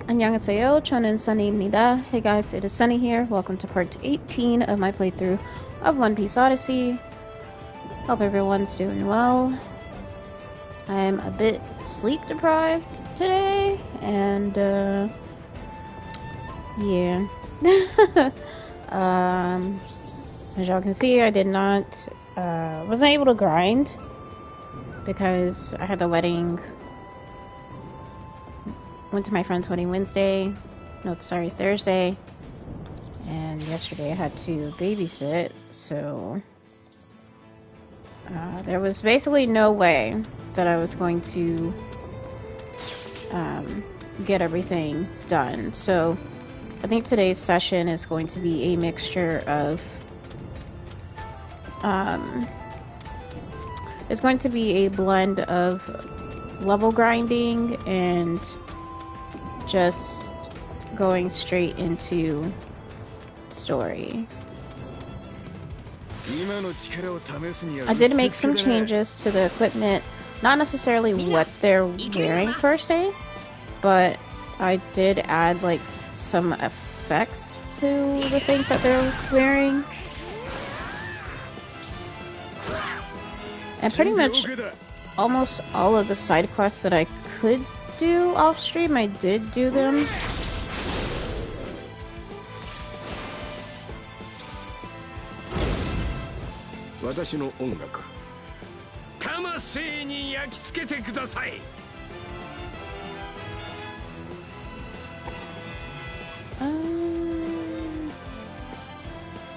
안녕하세요. 저는 Sunny입니다. Hey guys, it is Sunny here. Welcome to part 18 of my playthrough of One Piece Odyssey. Hope everyone's doing well. I'm a bit sleep deprived today, and yeah. As y'all can see, I did not, wasn't able to grind because I had the wedding. Went to my friend's wedding Thursday, and yesterday I had to babysit, so there was basically no way that I was going to get everything done. So I think today's session is going to be a mixture of it's going to be a blend of level grinding and just going straight into story. I did make some changes to the equipment, not necessarily what they're wearing per se, but I did add like some effects to the things that they're wearing. And pretty much almost all of the side quests that I could do off stream, I did do them.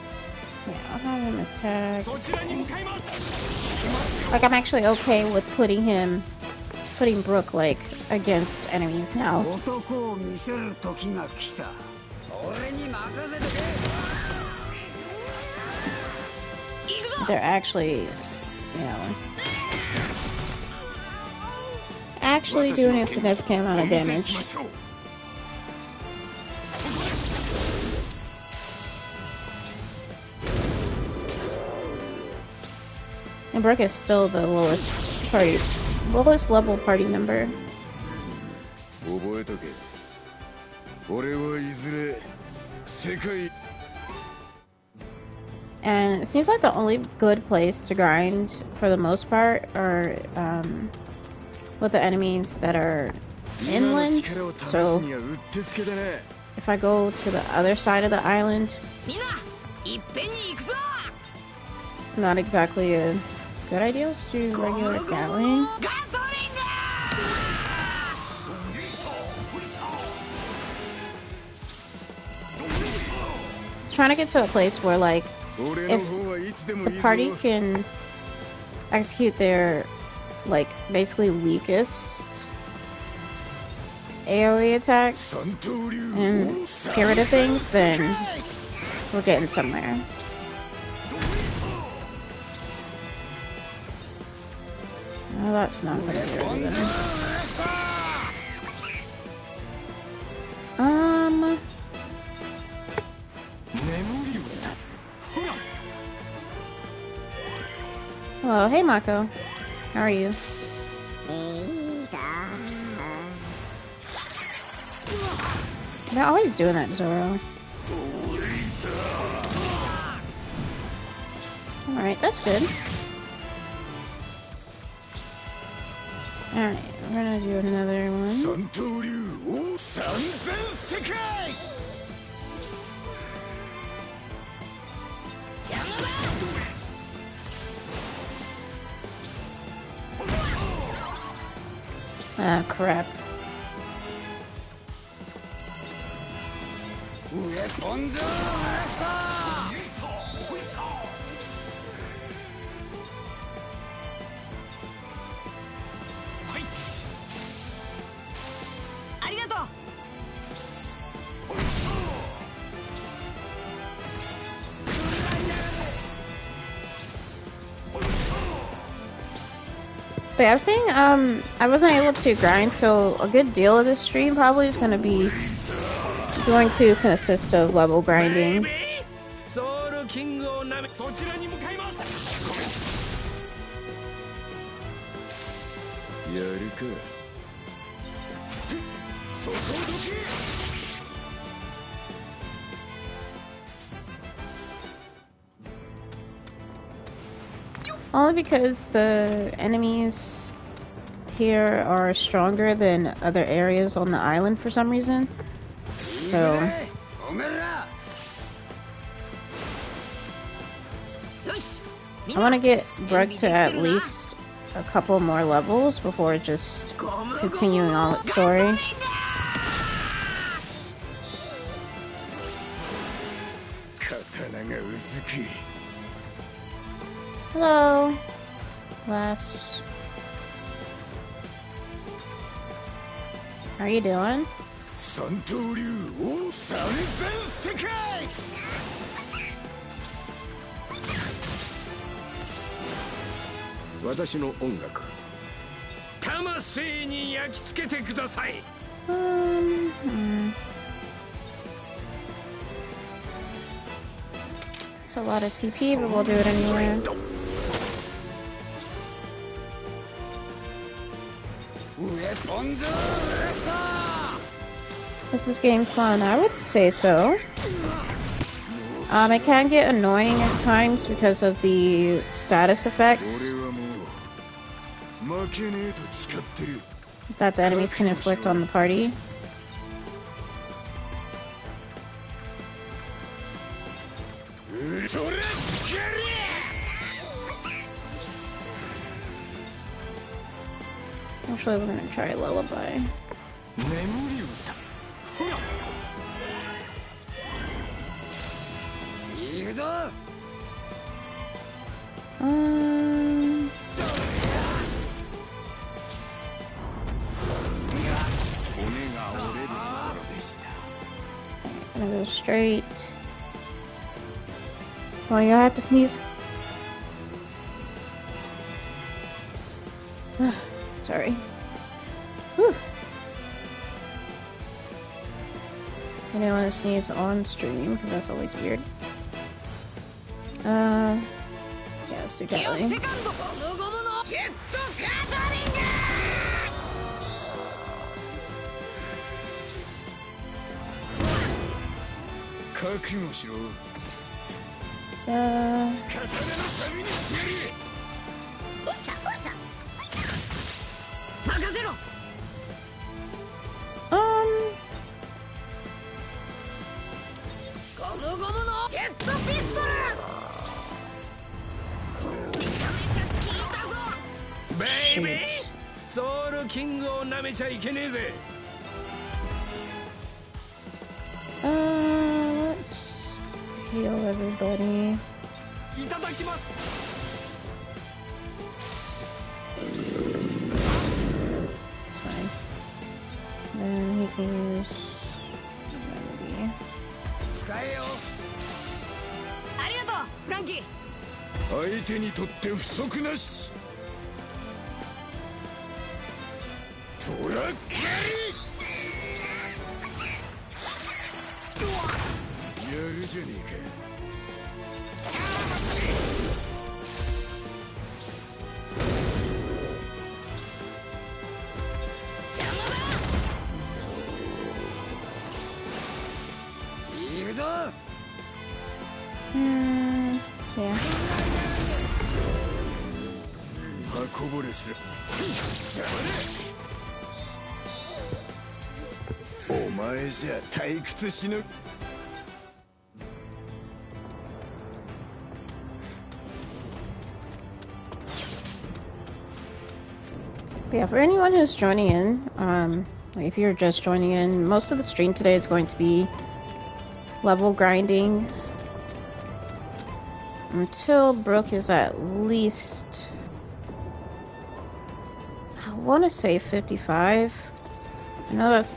Yeah, I'll have him attack. Like, I'm actually okay with putting Brook, like, against enemies now. They're actually, you know, doing a significant amount of damage. And Brook is still the lowest level party member. And it seems like the only good place to grind for the most part are with the enemies that are inland. So if I go to the other side of the island, it's not exactly a good idea. Let's do regular Gatling. Trying to get to a place where, like, if the party can execute their, like, basically weakest AoE attacks and get rid of things, then we're getting somewhere. Oh, that's not gonna do anything. Hello, hey Mako. How are you? They're always doing that, Zoro. Alright, that's good. Alright, we're gonna do another one. Ah, crap. But yeah, I was saying, I wasn't able to grind, so a good deal of this stream probably is going to consist of level grinding. Only because the enemies here are stronger than other areas on the island for some reason. So I want to get Brooke to at least a couple more levels before just continuing on its story. Hello, Lass. How are you doing? It's a lot of TP, but we'll do it anyway. Is this game fun? I would say so. It can get annoying at times because of the status effects that the enemies can inflict on the party. Actually, we're gonna try Lullaby. Gonna go straight. Oh, you have to sneeze. Sorry. Whew. I didn't want to sneeze on stream because that's always weird. Yeah, let's do Gatling. Let's heal everybody. It's fine. Then he can use remedy. Yeah. Yeah, for anyone who's joining in, if you're just joining in, most of the stream today is going to be level grinding until Brooke is at least, I want to say 55. I know that's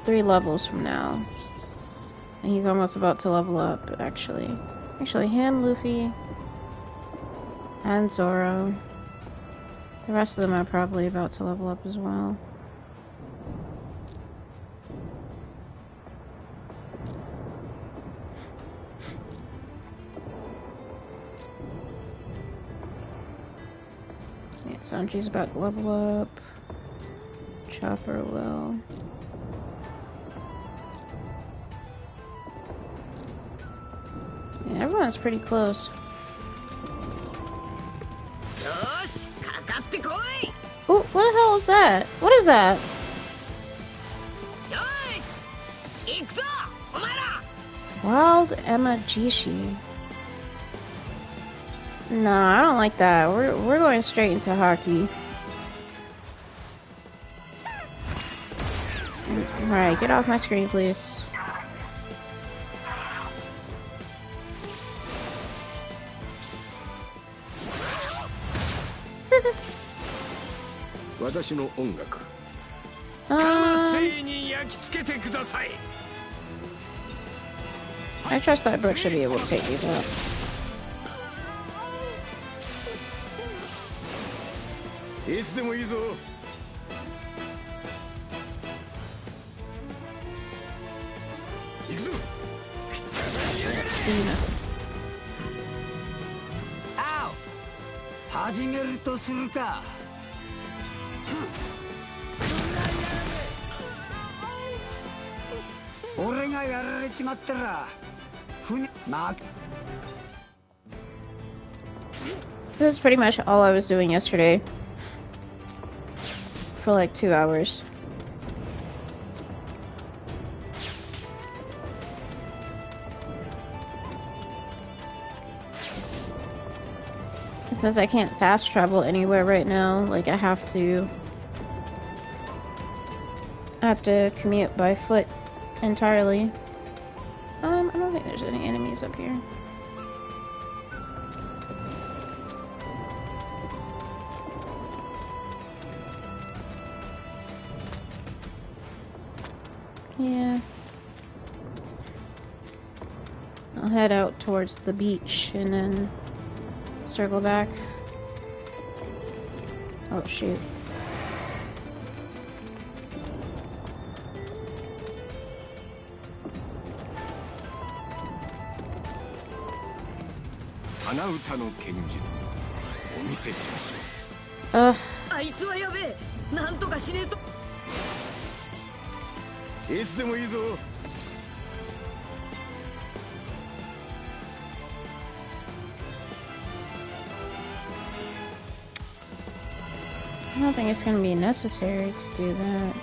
3 levels from now. And he's almost about to level up, actually. Actually, him, Luffy, and Zoro. The rest of them are probably about to level up as well. Yeah, Sanji's about to level up. Chopper will. Yeah, everyone's pretty close. Ooh, what the hell is that? What is that? Wild Emajishi. No, I don't like that. We're going straight into hockey. Alright, get off my screen, please. I trust that Brooke should be able to take these out. Ow! 始めるとするか。俺がやられちまったら船ま。That's pretty much all I was doing yesterday. For like 2 hours. Since I can't fast travel anywhere right now, like I have to commute by foot entirely. I don't think there's any enemies up here. Yeah. I'll head out towards the beach and then circle back. Oh shoot. I don't think it's going to be necessary to do that.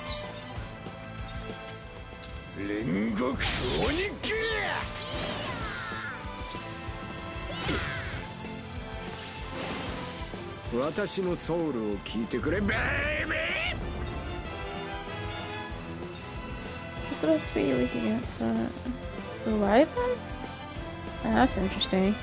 It's supposed to be weak against the Leviathan? That's interesting.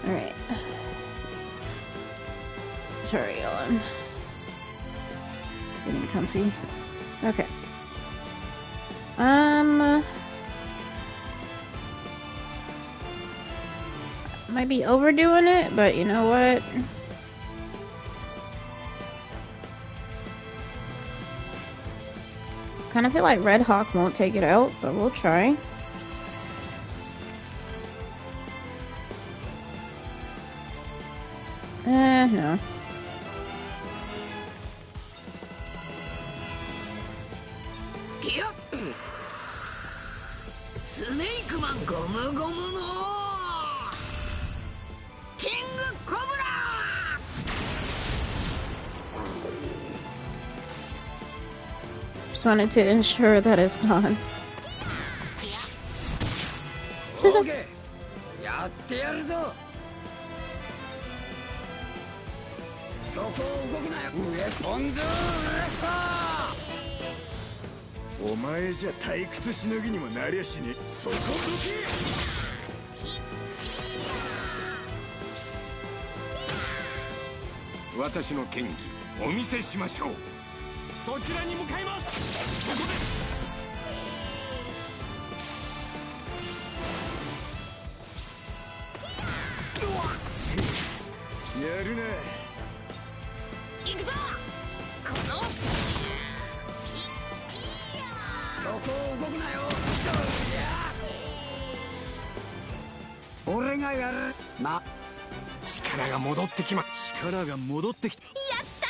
Alright. Sorry, on. Getting comfy. Okay. Might be overdoing it, but you know what? Kind of feel like Red Hawk won't take it out, but we'll try. No. Just wanted to ensure that it's gone. Okay. そこを動くなよ。ウェポンズレフト。お前じゃ退屈しのぎにもなりゃしね。そこどけ。私の剣技お見せしましょう。そちらに向かいます。そこで。やるな。行くぞ。この。そこを動くなよ。俺がやる。力が戻ってきま力が戻ってきた。やったー!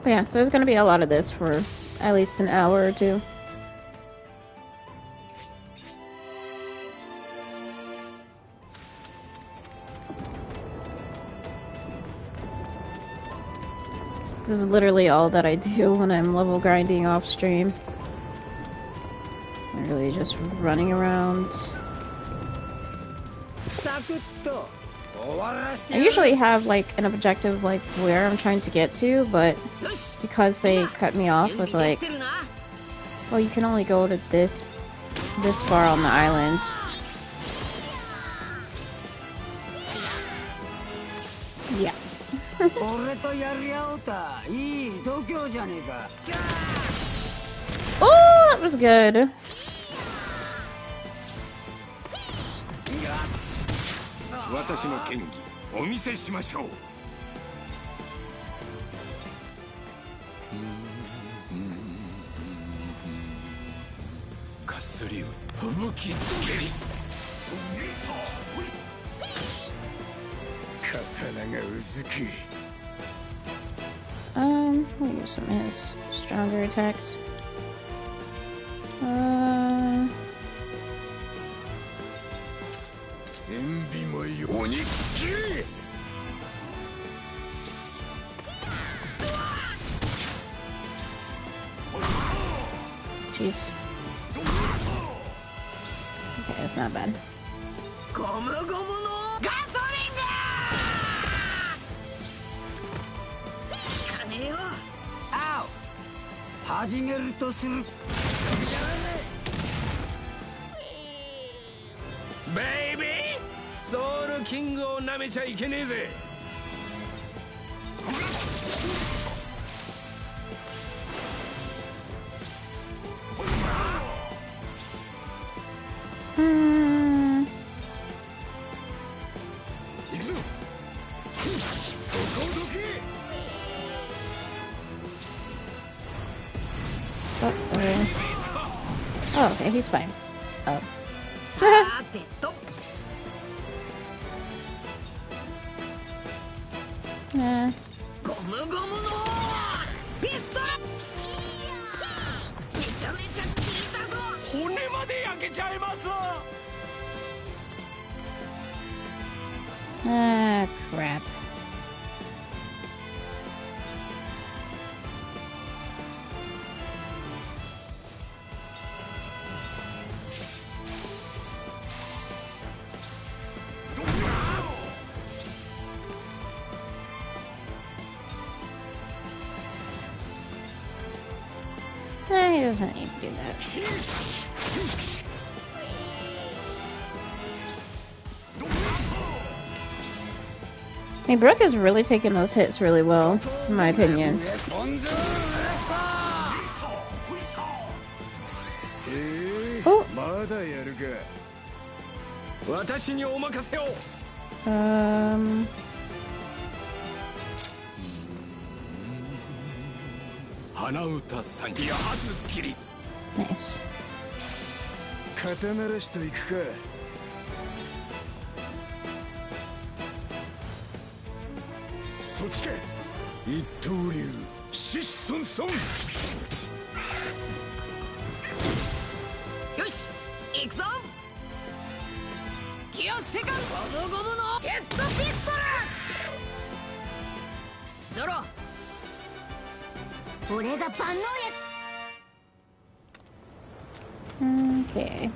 But yeah, so there's gonna be a lot of this for at least an hour or two. This is literally all that I do when I'm level grinding off stream. Literally just running around. I usually have like an objective like where I'm trying to get to, but because they cut me off with like, well, you can only go to this far on the island. Yeah. Oh, that was good. We'll use some of his stronger attacks. Jeez. Okay, that's not bad. Baby! ソウルキングを舐めちゃいけねえぜ。Oh, okay, he's fine. Oh. Nah. Ah, crap. He doesn't need to do that. I mean, Brooke is really taking those hits really well, in my opinion. Oh. Nice. Okay.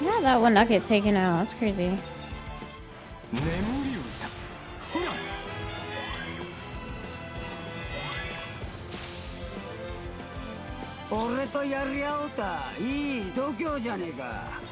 Yeah, that would not get taken out. That's crazy. 眠り歌ほら 俺とやり合おうたいい度胸じゃねえか。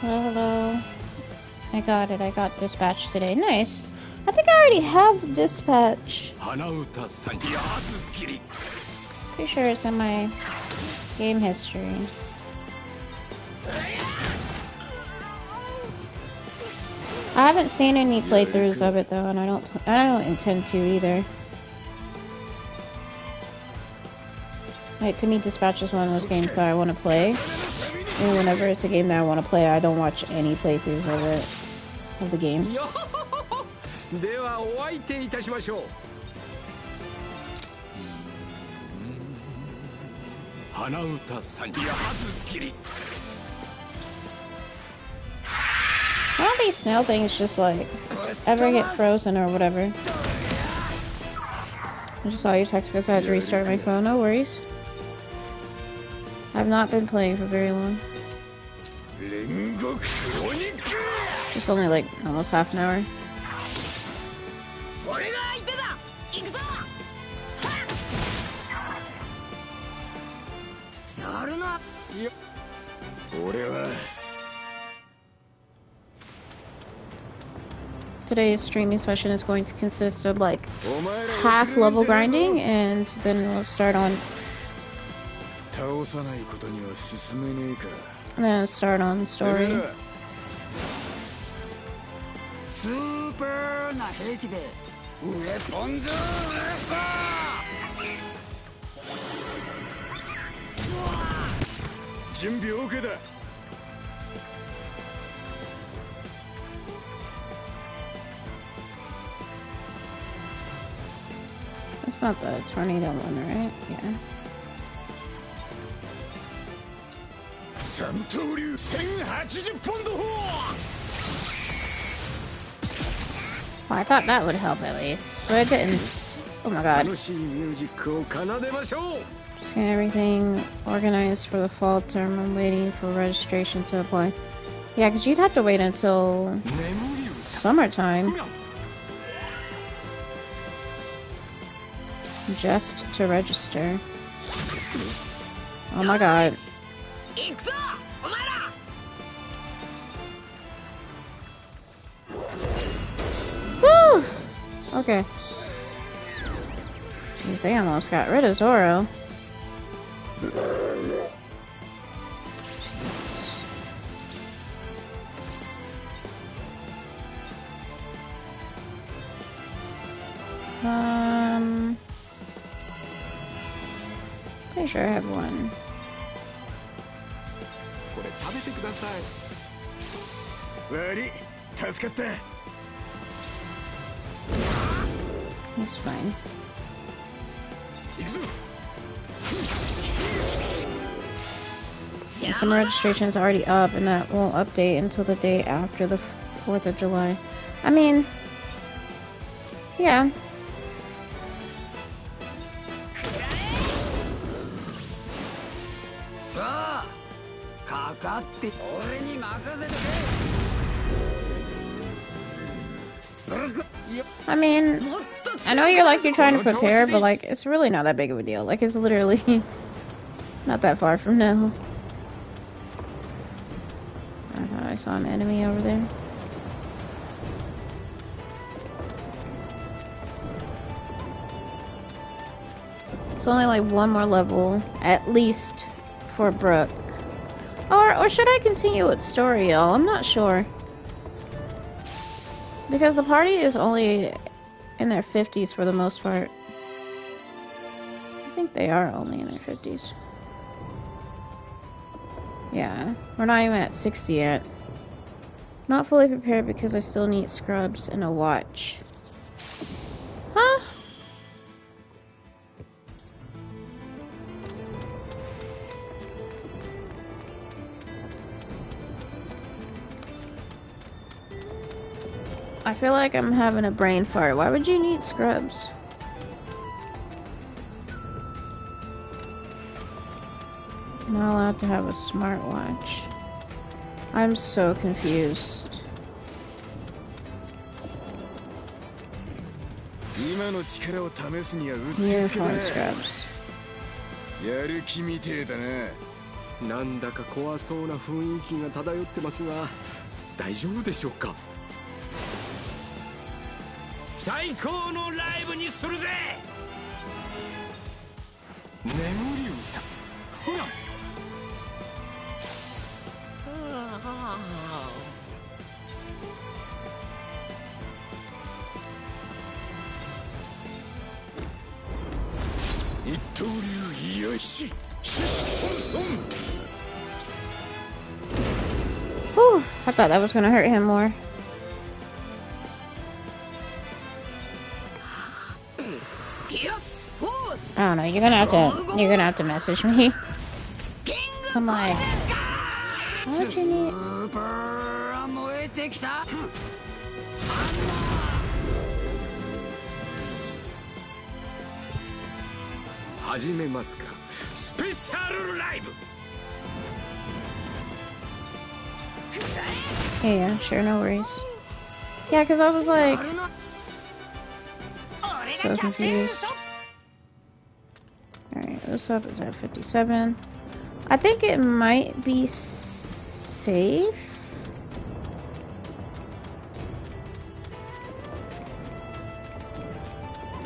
Hello. I got it. I got dispatch today. Nice. I think I already have dispatch. 花歌さんやずきり Pretty sure it's in my game history. I haven't seen any playthroughs of it though, and I don't intend to either. Like, to me, Dispatch is one of those games that I want to play. And whenever it's a game that I want to play, I don't watch any playthroughs of it, of the game. ではお相手いたしましょう花歌さんやずきり Why don't these snail things just like ever get frozen or whatever? I just saw your text because I had to restart my phone. No worries. I've not been playing for very long. It's only like almost half an hour. 俺が相手だ。行くぞ。やるな。いや、俺は。Today's streaming session is going to consist of like half level grinding, and then we'll start on. And then start on story. スーパーな兵器でウエポンズー準備 OK だ That's not the tornado one, right? Yeah. 三刀流1080ポンド砲 Well, I thought that would help at least, but it didn't. Oh my god. 楽しいミュージックを奏でましょう Just getting everything organized for the fall term. I'm waiting for registration to apply. Yeah, because you'd have to wait until 眠り歌 summertime just to register. Oh my god. 行くぞお前ら。 Woo! Okay. Jeez, they almost got rid of Zoro. Pretty sure I have one. これ食べてください悪い助かった That's fine. 行くぞ And some registration is already up, and that won't update until the day after the 4th of July. I mean, yeah. I mean, I know you're trying to prepare, but like it's really not that big of a deal. Like it's literally not that far from now. I thought I saw an enemy over there. It's only like one more level, at least, for Brooke. Or should I continue with story, y'all? I'm not sure. Because the party is only in their 50s for the most part. I think they are only in their 50s. Yeah, we're not even at 60 yet. Not fully prepared because I still need scrubs and a watch. I feel like I'm having a brain fart. Why would you need scrubs? Not allowed to have a smartwatch. I'm so confused. Uniform scrubs. やる気みてえだな。なんだか怖そうな雰囲気が漂ってますが、大丈夫でしょうか。最高のライブにするぜ。眠り歌。ほら。一刀流よし。Whew, I thought that was gonna hurt him more. I don't know. You're gonna have to message me. I'm like, what you need? 始めますか。スペシャルライブ。Yeah, sure, no worries. Yeah, because I was like so confused. Alright, what's up? Is at 57. I think it might be safe.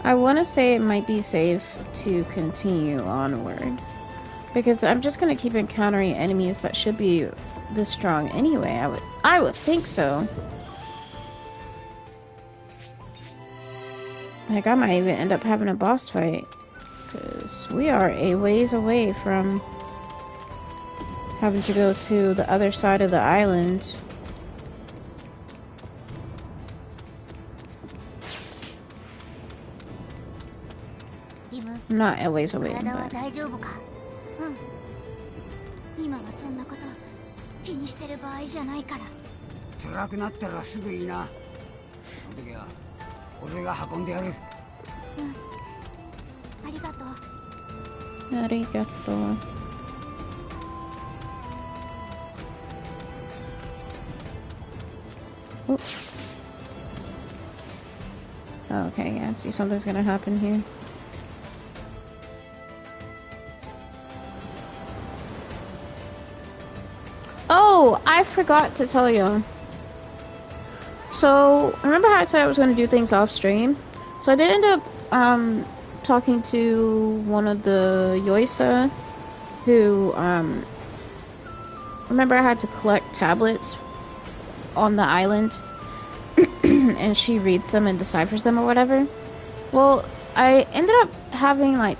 I want to say it might be safe to continue onward. Because I'm just going to keep encountering enemies that should be this strong anyway. I would think so. Like, I might even end up having a boss fight. Because we are a ways away from having to go to the other side of the island. Not a ways away, but... 今はそんなこと気にしてる場合じゃないから。辛くなったらすぐいいな。その時は俺が運んでやる。ありがとう。ありがとう。Oops. Okay, yeah, see, something's gonna happen here. Oh, I forgot to tell you. So, remember how I said I was going to do things off stream? So I did end up talking to one of the Yoisa who, remember I had to collect tablets on the island and she reads them and deciphers them or whatever? Well, I ended up having like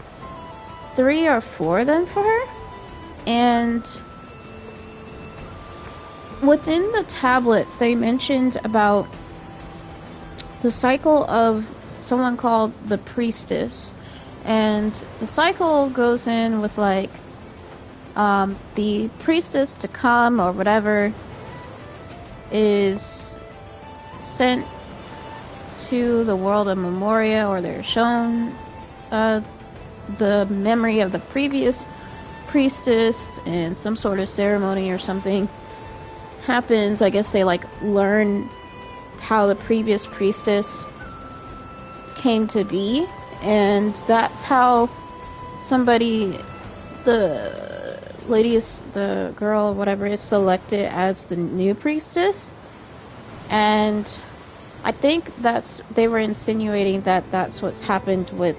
3 or 4 of them for her, and within the tablets, they mentioned about the cycle of someone called the priestess. And the cycle goes in with, like, the priestess to come or whatever is sent to the world of Memoria, or they're shown the memory of the previous priestess, and some sort of ceremony or something happens. I guess they like learn how the previous priestess came to be, and that's how somebody, the lady is, the girl, whatever, is selected as the new priestess. And I think they were insinuating that that's what's happened with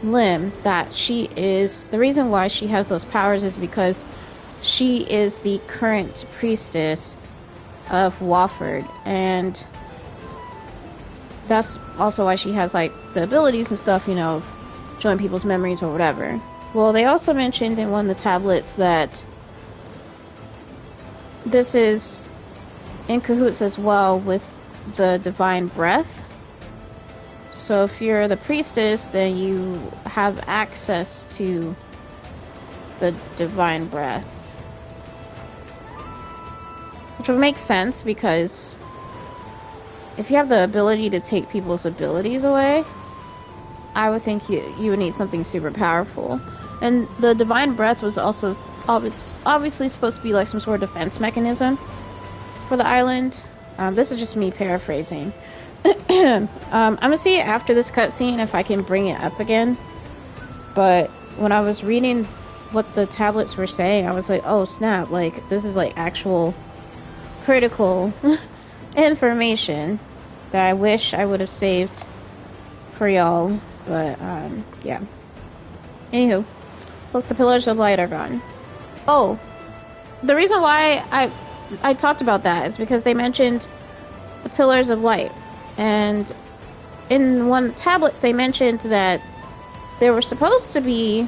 Lim, that she is, the reason why she has those powers is because she is the current priestess of Wofford, and that's also why she has, like, the abilities and stuff, you know, showing people's memories or whatever. Well, they also mentioned in one of the tablets that this is in cahoots as well with the divine breath. So if you're the priestess, then you have access to the divine breath. Which would make sense because if you have the ability to take people's abilities away, I would think you would need something super powerful. And the Divine Breath was also obviously supposed to be like some sort of defense mechanism for the island. This is just me paraphrasing. I'm gonna see after this cutscene if I can bring it up again. But when I was reading what the tablets were saying, I was like, oh snap, like this is like actual critical information that I wish I would have saved for y'all. But yeah. Anywho, look, the Pillars of Light are gone. Oh, the reason why I talked about that is because they mentioned the Pillars of Light, and in one of the tablets they mentioned that there were supposed to be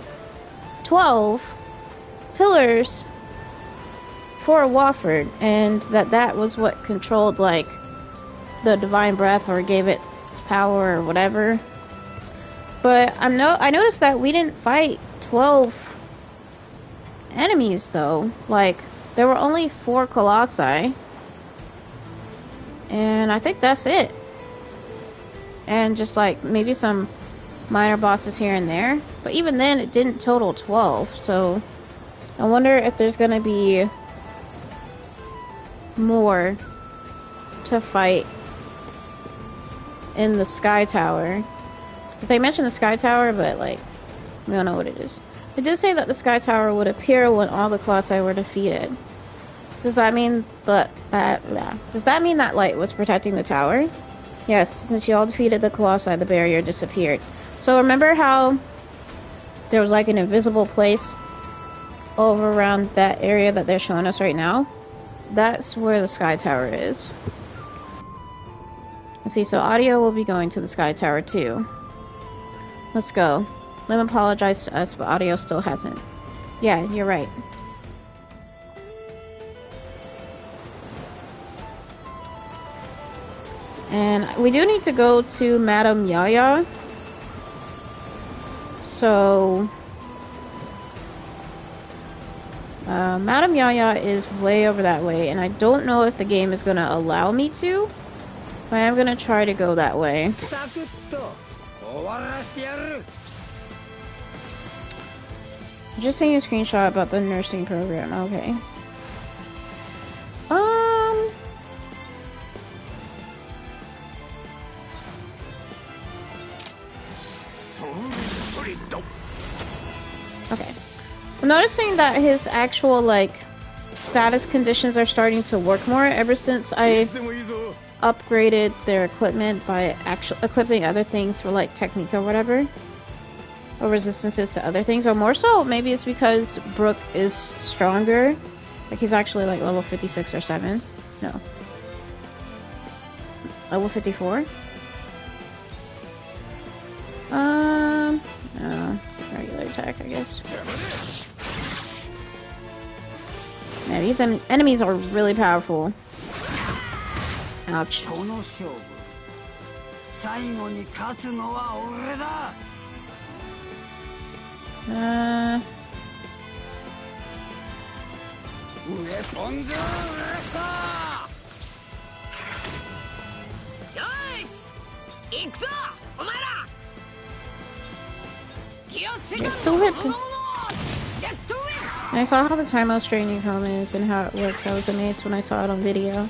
12 pillars for Wofford, and that was what controlled like the Divine Breath or gave it its power or whatever. But I noticed that we didn't fight 12 enemies though. Like there were only 4 colossi, and I think that's it. And just like maybe some minor bosses here and there, but even then it didn't total 12. So I wonder if there's gonna be more to fight in the Sky Tower. Because they mentioned the Sky Tower, but like we don't know what it is. They did say that the Sky Tower would appear when all the colossi were defeated. Does that mean does that mean that light was protecting the tower? Yes, since you all defeated the colossi, the barrier disappeared. So remember how there was like an invisible place over around that area that they're showing us right now? That's where the Sky Tower is. Let's see, so Audio will be going to the Sky Tower too. Let's go. Lim apologized to us, but Audio still hasn't. Yeah, you're right. And we do need to go to Madame Yaya. So Madame Yaya is way over that way, and I don't know if the game is gonna allow me to, but I am gonna try to go that way. Just seeing a screenshot about the nursing program. Okay. Okay. I'm noticing that his actual, like, status conditions are starting to work more ever since I upgraded their equipment by actually equipping other things for, like, technique or whatever. Or resistances to other things. Or more so, maybe it's because Brooke is stronger. Like, he's actually, like, level 56 or 7. No. Level 54? Regular attack, I guess. Yeah, these enemies are really powerful. Ouch. I saw how the time mouse training home is and how it works. I was amazed when I saw it on video.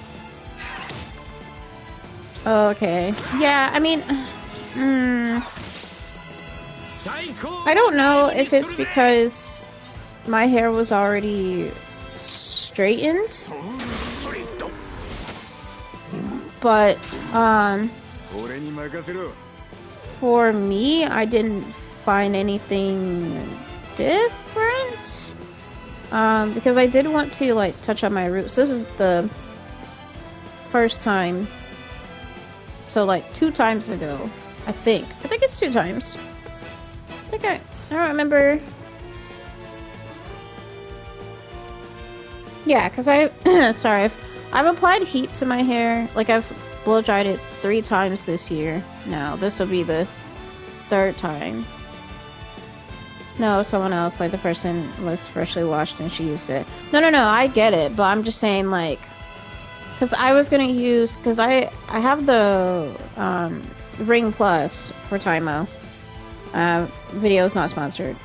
Okay. Yeah, I mean... I don't know if it's because my hair was already straightened. But, for me, I didn't find anything different. Because I did want to, like, touch on my roots. This is the first time. So, like, 2 times ago, I think. I think it's 2 times. I don't remember. Yeah, because sorry, I've applied heat to my hair. Like, I've blow dried it 3 times this year. No, this will be the 3rd time. No, someone else, like the person was freshly washed and she used it. No, I get it, but I'm just saying, like, Because I was gonna use, because I have the Ring Plus for Taimo. Video is not sponsored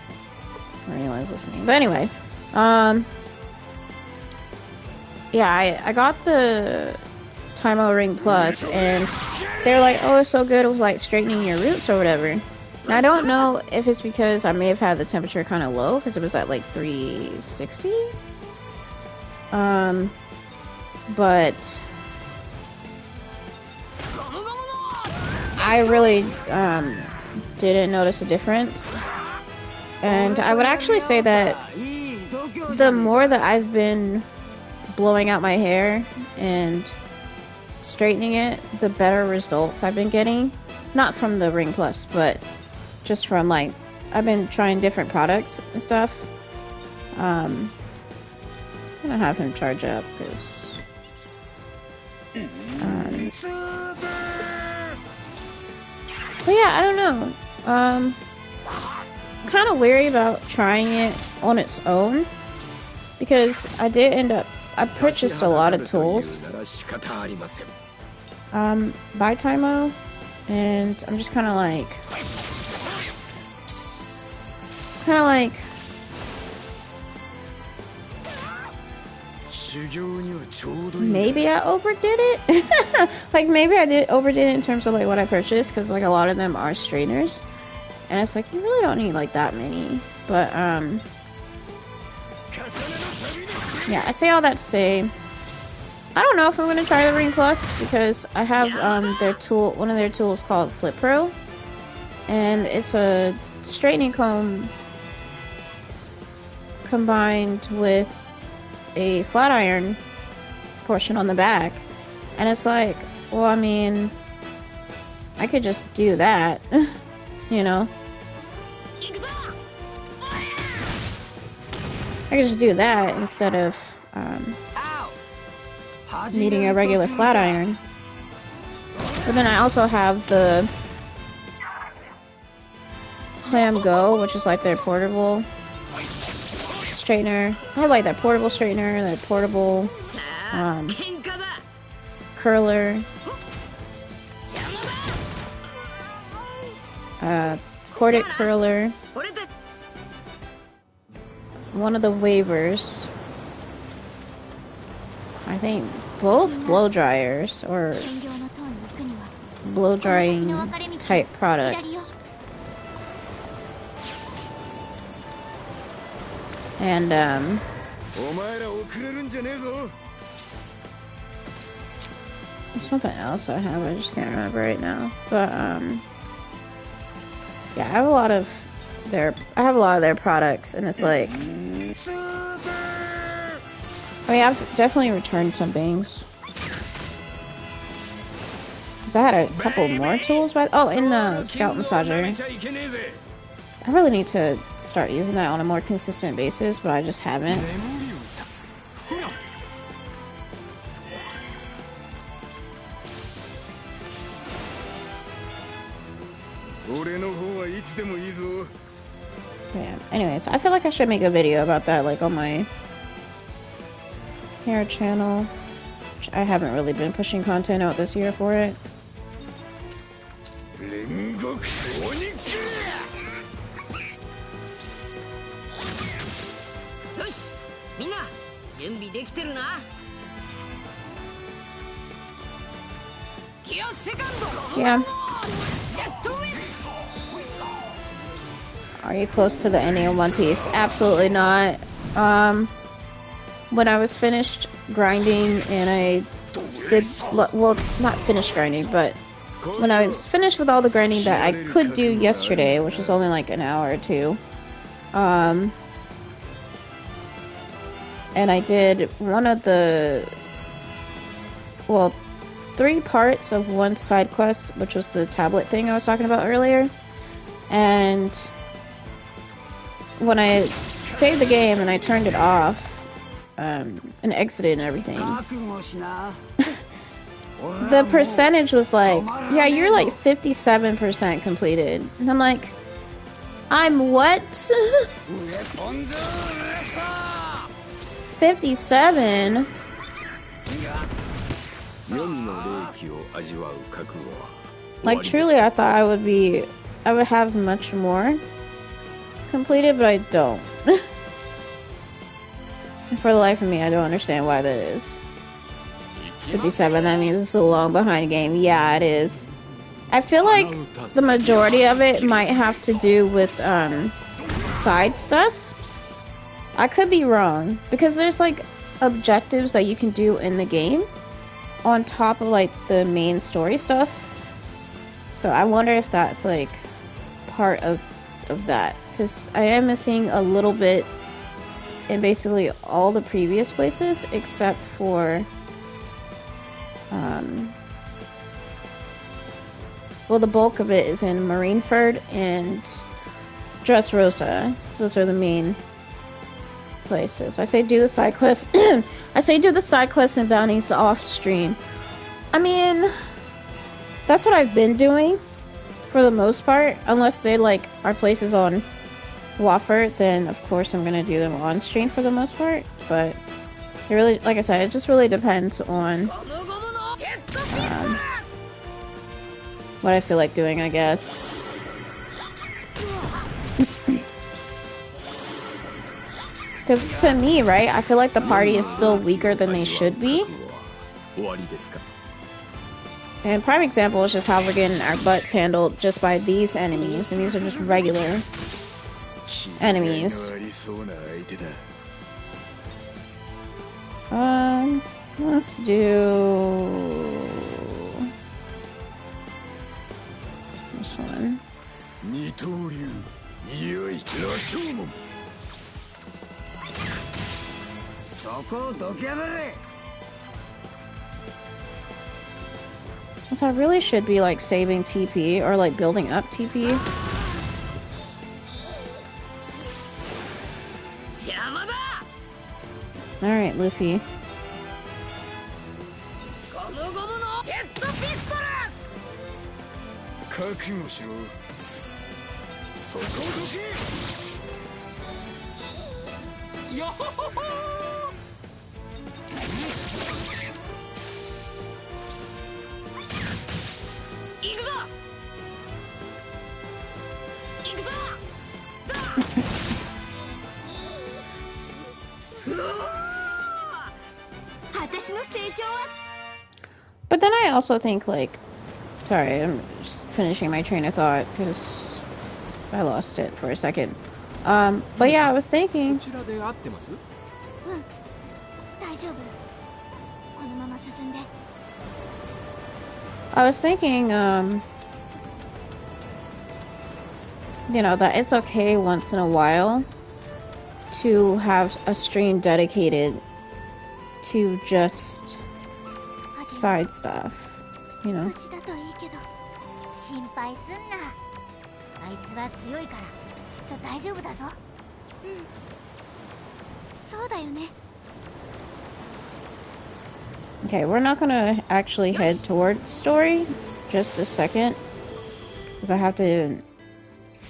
for anyone who's listening. But anyway, yeah, I got the Taimo Ring Plus, and they're like, oh, it's so good with like straightening your roots or whatever. And I don't know if it's because I may have had the temperature kind of low because it was at like 360. But I really didn't notice a difference. And I would actually say that the more that I've been blowing out my hair and straightening it, the better results I've been getting. Not from the Ring Plus, but just from like, I've been trying different products and stuff. I'm gonna have him charge up because but yeah, I don't know. Kind of weary about trying it on its own because I purchased a lot of tools by Taimo, and I'm just kind of like maybe I overdid it. Like maybe I overdid it in terms of like what I purchased, because like a lot of them are straighteners, and it's like you really don't need like that many. But yeah, I say all that to say I don't know if I'm gonna try the Ring Plus because I have one of their tools called Flip Pro, and it's a straightening comb combined with a flat iron portion on the back, and it's like, well, I mean, I could just do that, you know. I could just do that instead of needing a regular flat iron. But then I also have the Clam Go, which is like their portable straightener. I have like that portable straightener, that portable curler, corded curler, one of the wavers, I think both blow dryers or blow drying type products. And there's something else I have, I just can't remember right now. But yeah, I have a lot of their products, and it's like, I mean, I've definitely returned some things. 'Cause I had a couple more tools in the scalp massager. I really need to start using that on a more consistent basis, but I just haven't. Yeah, anyways, I feel like I should make a video about that, like, on my hair channel. Which I haven't really been pushing content out this year for it. Yeah. Are you close to the ending of One Piece? Absolutely not. When I was finished grinding and I did, well, not finished grinding, but when I was finished with all the grinding that I could do yesterday, which was only like an hour or two, and I did one of the, well, 3 parts of one side quest, which was the tablet thing I was talking about earlier. And when I saved the game and I turned it off, and exited and everything, the percentage was like, yeah, you're like 57% completed. And I'm like, I'm what? 57? Like truly, I thought I would have much more completed, but I don't. And for the life of me, I don't understand why that is. 57, that means it's a long behind game. Yeah, it is. I feel like the majority of it might have to do with side stuff. I could be wrong, because there's like objectives that you can do in the game on top of like the main story stuff. So I wonder if that's like part of that, because I am missing a little bit in basically all the previous places except for well, the bulk of it is in Marineford and Dressrosa. Those are the main places. I say do the side quests. I say do the side quests and bounties off stream. I mean, that's what I've been doing for the most part. Unless they like are places on Waffer, then of course I'm gonna do them on stream for the most part. But it really, like I said, it just really depends on what I feel like doing, I guess. Because to me, right, I feel like the party is still weaker than they should be. And prime example is just how we're getting our butts handled just by these enemies. And these are just regular enemies. Let's do this one. So I really should be like saving TP or like building up TP. Alright, Luffy. But then I also think, like, sorry, I'm just finishing my train of thought because I lost it for a second. But yeah, I was thinking. You know, that it's okay once in a while to have a stream dedicated to just side stuff, you know. Okay, we're not gonna actually head towards story just a second, because I have to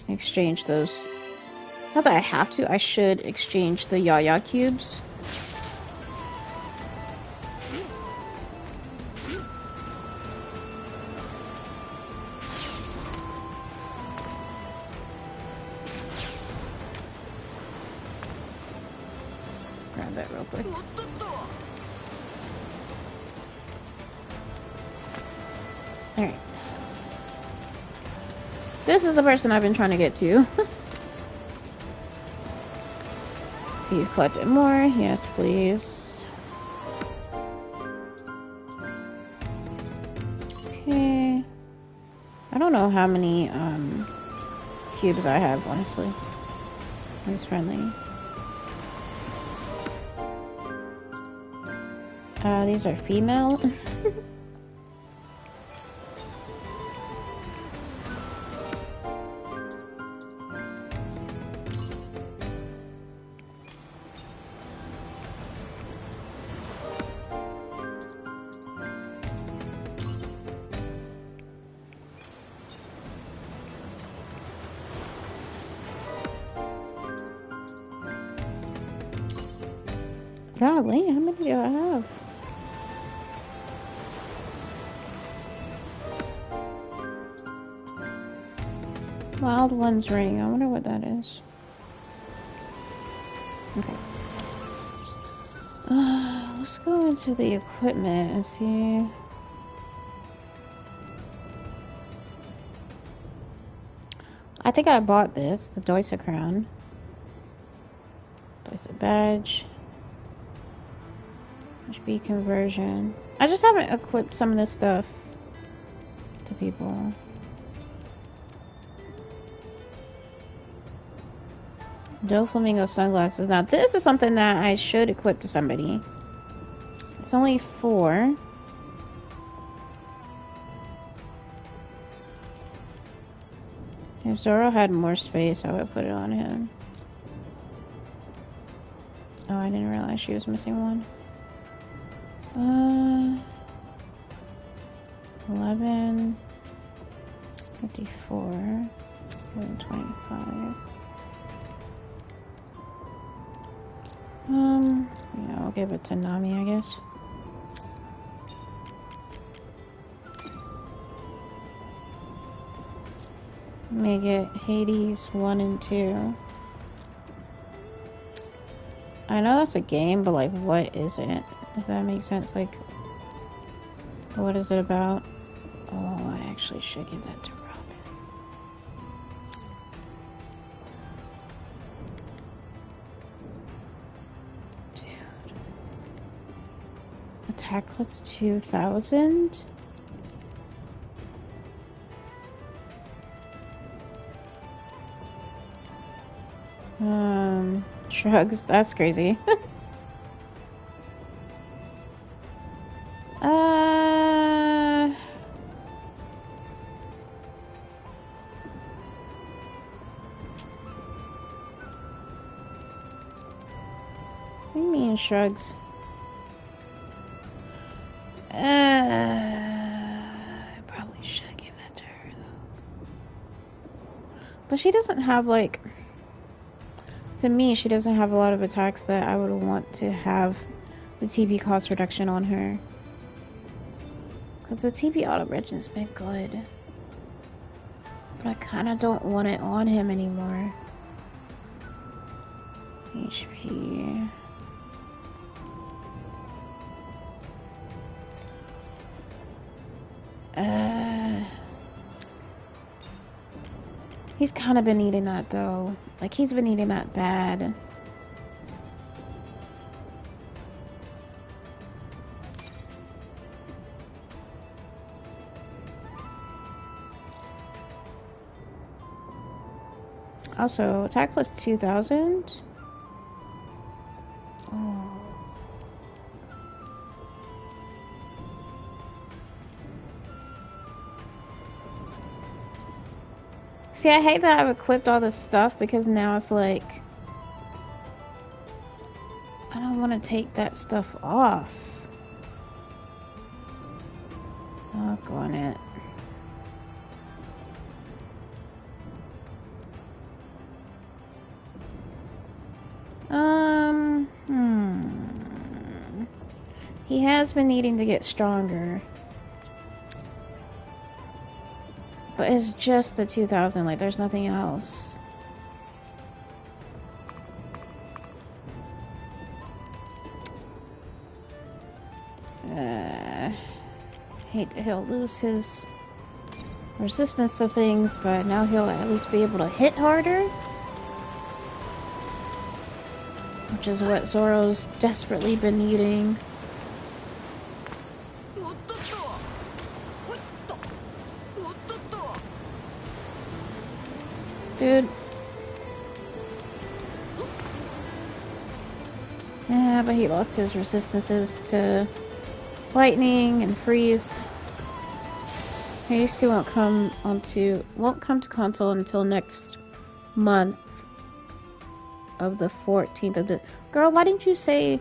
exchange those. Not that I have to, I should exchange the Yaya cubes. Grab that real quick. Alright. This is the person I've been trying to get to. See, you've collected more. Yes, please. Okay. I don't know how many cubes I have, honestly. Who's friendly? These are female. Golly, how many do I have? Wild One's ring. I wonder what that is. Okay. Let's go into the equipment and see. I think I bought this, the Doisa crown. Doisa badge. HP conversion. I just haven't equipped some of this stuff to people. Doflamingo sunglasses. Now this is something that I should equip to somebody. It's only 4. If Zoro had more space, I would put it on him. Oh, I didn't realize she was missing one. 11, 54, 125. Yeah, I'll give it to Nami, I guess. Make it Hades 1 and 2. I know that's a game, but like, what is it? If that makes sense, like, what is it about? Oh, I actually should give that to Robin. Dude. Attack plus 2,000? Shrugs, that's crazy. What do you mean shrugs? I probably should give that to her though. But she doesn't have like, to me, she doesn't have a lot of attacks that I would want to have the TP cost reduction on her. Because the TP auto regen's been good. But I kind of don't want it on him anymore. HP. He's kind of been needing that though. Like, he's been needing that bad. Also, attack plus 2,000. Oh. See, I hate that I've equipped all this stuff because now it's like, I don't want to take that stuff off. Oh, go on it. He has been needing to get stronger. But it's just the 2,000, like there's nothing else. Hate that he'll lose his resistance to things, but now he'll at least be able to hit harder. Which is what Zoro's desperately been needing. Dude. Yeah, but he lost his resistances to lightning and freeze. Hades 2 won't come to console until next month of the 14th of the... Girl, why didn't you say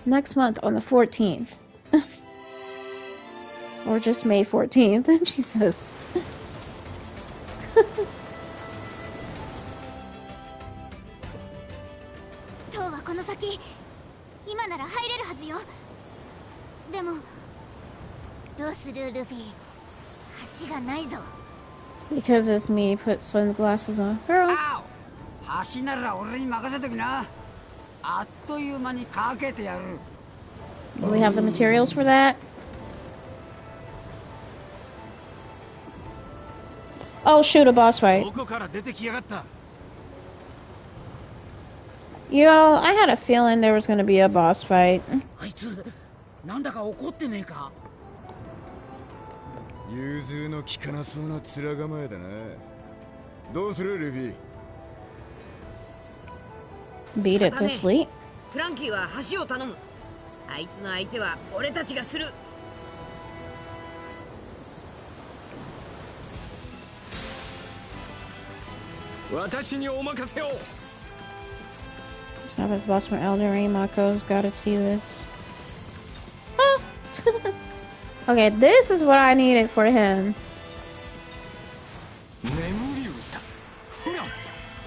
next month on the 14th? Or just May 14th? Jesus. 今なら入れるはずよ。でもどうするルフィ、橋がないぞ。Because it's me, put sunglasses on. Girl. 橋なら俺に任せときな。あっという間にかけてやる。Do we have the materials for that? Oh shoot, a boss fight. どこから出てきやがった。You know, I had a feeling there was gonna be a boss fight. あいつなんだか怒ってねえか。融通の利かなそうな面構えだな。どうするルフィ。Beat it to sleep. フランキーは橋を頼む。あいつの相手は俺たちがする。私にお任せを。Stop his boss from Elden Ring. Mako's gotta see this. Ah! Okay, this is what I needed for him. 眠り歌。ふがん。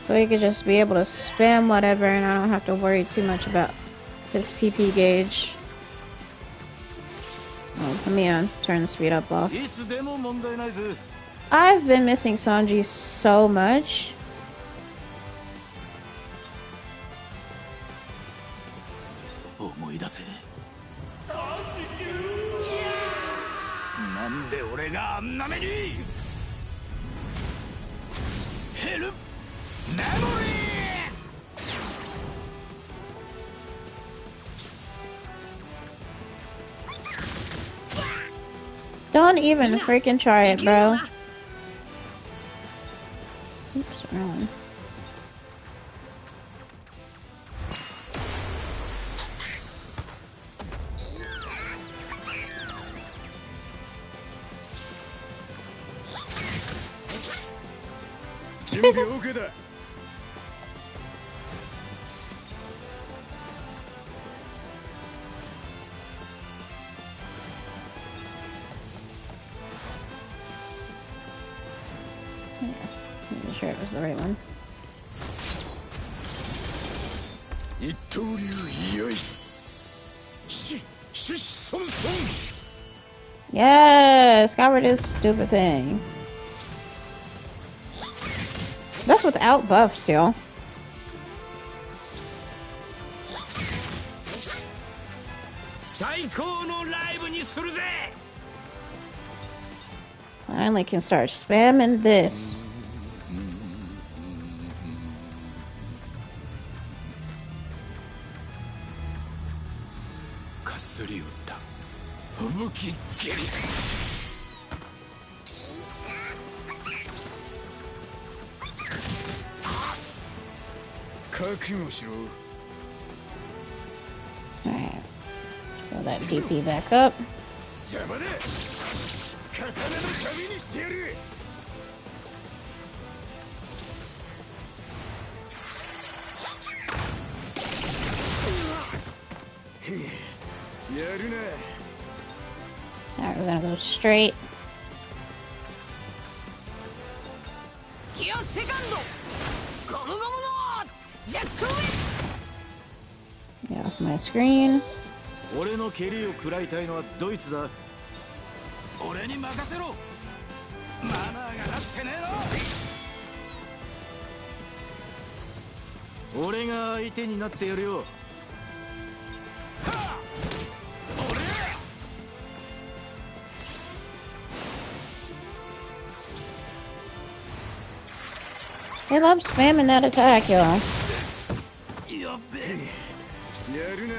So he could just be able to spam whatever and I don't have to worry too much about his TP gauge. Oh, let me turn the speed up off. いつでも問題ないぜ。 I've been missing Sanji so much. 思い出せ。なんで俺があんな目に。ヘルメモリーズ。 Don't even freaking try it, bro. Oops, wrong. Making sure it was the right one. Yes, got rid of this stupid thing. That's without buffs, y'all. Finally can start spamming this. Alright. Fill that DP back up. Alright, we're gonna go straight. Get off my screen. 俺の蹴りを食らいたいのはドイツだ。俺に任せろ。マナーがなってねえの。俺が相手になってやるよ。はあ、They love spamming that attack, y'all. やっべえ。やるな。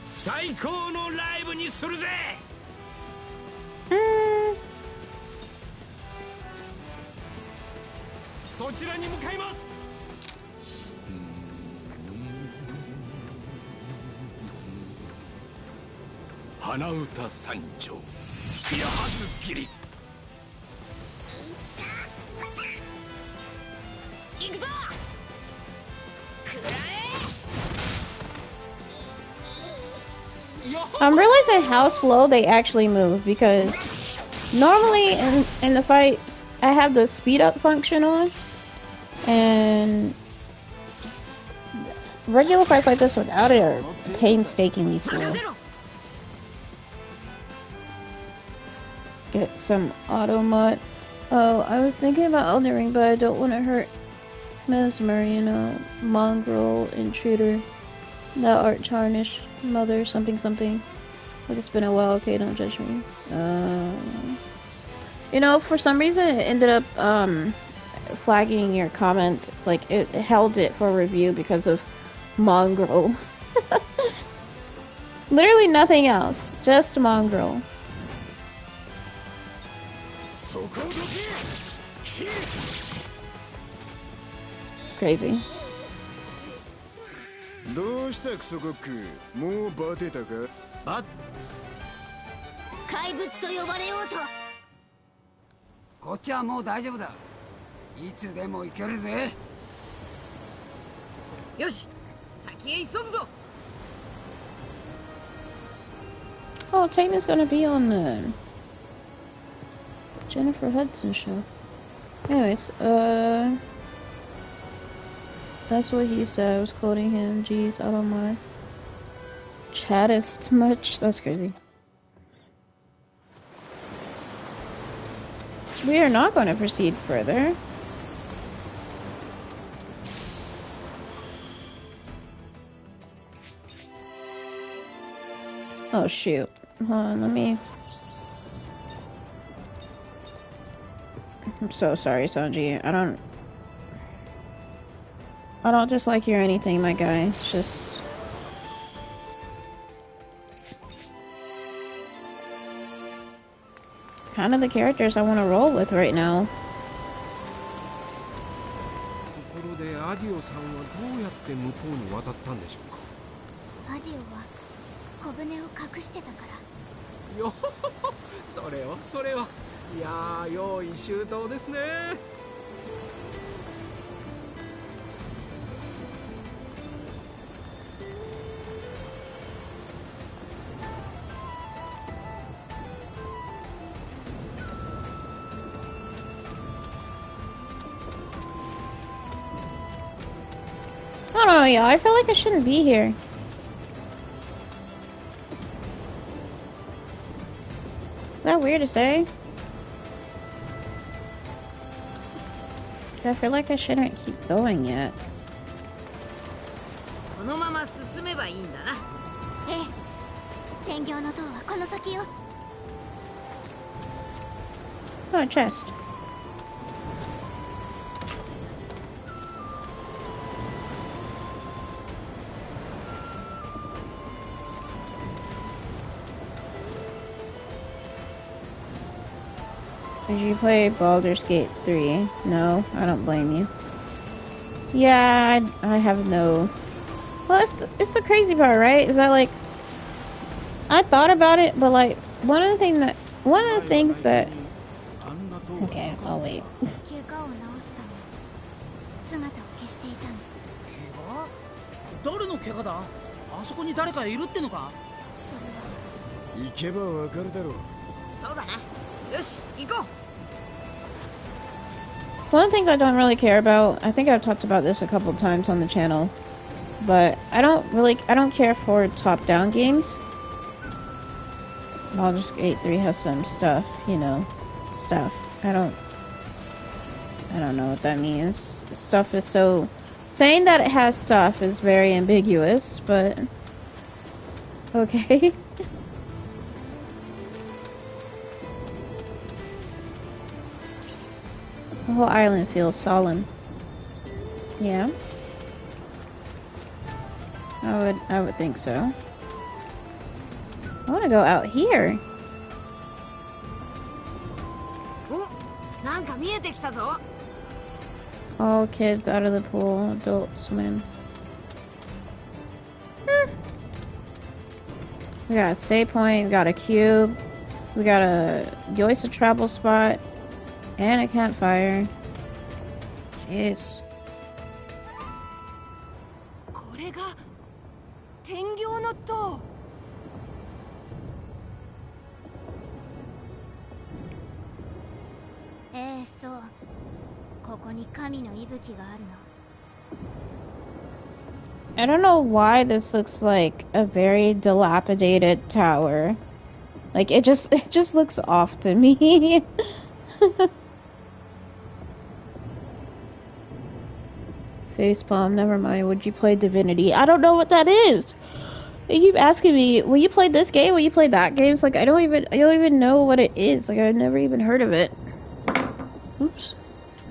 最高のライブにするぜ。そちらに向かいます。花歌三丁、矢発切り。行くぞ。くらえ。I'm realizing how slow they actually move because normally in the fights I have the speed up function on and freaking regular fights like this without it are painstakingly slow. Get some automut. Oh, I was thinking about Elden Ring, but I don't want to hurt Mesmer, you know, mongrel intruder, that art tarnish mother something something. Like it's been a while. Okay, don't judge me. You know, for some reason it ended up flagging your comment, like it held it for review because of mongrel. Literally nothing else, just mongrel. Crazy. どうしたクソコック、もうバテたか？バ怪物と呼ばれようと。こっちはもう大丈夫だ。いつでも行けるぜ。よし、先へ急ぐぞ。 Oh, Tamina's gonna be on the Jennifer Hudson show. Anyways, that's what he said. I was quoting him. Jeez, I don't mind. Chattist much? That's crazy. We are not going to proceed further. Oh shoot. Hold on, let me... I'm so sorry, Sanji. I don't dislike you or anything, my guy. It's just... kind of the characters I want to roll with right now. ところでアディオさんはどうやって向こうに渡ったんでしょうか。アディオは小舟を隠してたから。よほほほ、それは。いやー、用意周到ですね。I don't know, y'all. I feel like I shouldn't be here. Is that weird to say? I feel like I shouldn't keep going yet. このまま進めばいいんだな。ええ、天行の塔はこの先よ。 Oh, a chest. Did you play Baldur's Gate 3? No, I don't blame you. Yeah, I have no... Well, it's the crazy part, right? Is that, like... I thought about it, but, like, one of the things that... Okay, I'll wait. 怪我を治すため姿を消していたの。怪我？誰の怪我だ？あそこに誰かいるってのか？それは。行けばわかるだろう。そうだな。よし、行こう。 One of the things I don't really care about, I think I've talked about this a couple times on the channel, but I don't care for top-down games. Baldur's Gate 3 has some stuff, you know, stuff. I don't know what that means. Stuff is so... Saying that it has stuff is very ambiguous, but... Okay. The whole island feels solemn. Yeah. I would think so. I want to go out here. お、なんか見えてきたぞ。 All kids out of the pool, adult swim. We got a save point, we got a cube, we got a Yoisa travel spot, and a campfire. Jeez. これが天行の塔。ええ、そう。ここに神の息吹があるの。I don't know why this looks like a very dilapidated tower. Like it just looks off to me. Facepalm, never mind. Would you play Divinity? I don't know what that is. You keep asking me, will you play this game? Will you play that game? It's like I don't even know what it is. Like I've never even heard of it. Oops.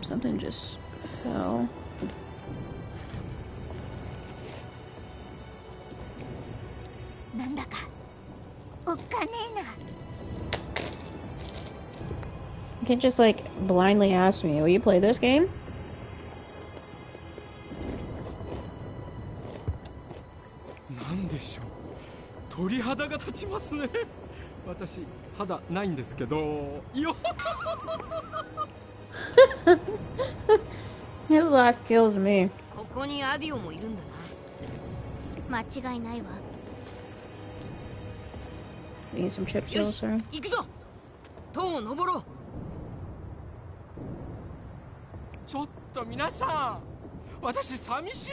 Something just fell. You can't just like blindly ask me, will you play this game? His laugh kills me. ここにアディオもいるんだな。間違いないわ。 Need some chips, sir. 行くぞ。塔を登ろう。ちょっと皆さん、私寂しい。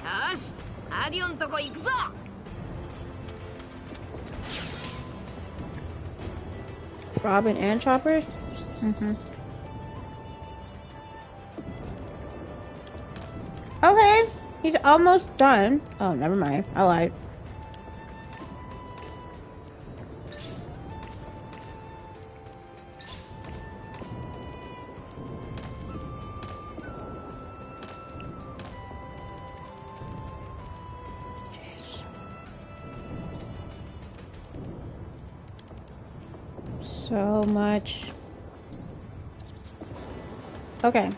よし、アディオンとこ行くぞ。Robin and Chopper? Okay, he's almost done. Oh, never mind. I lied. So much. Okay.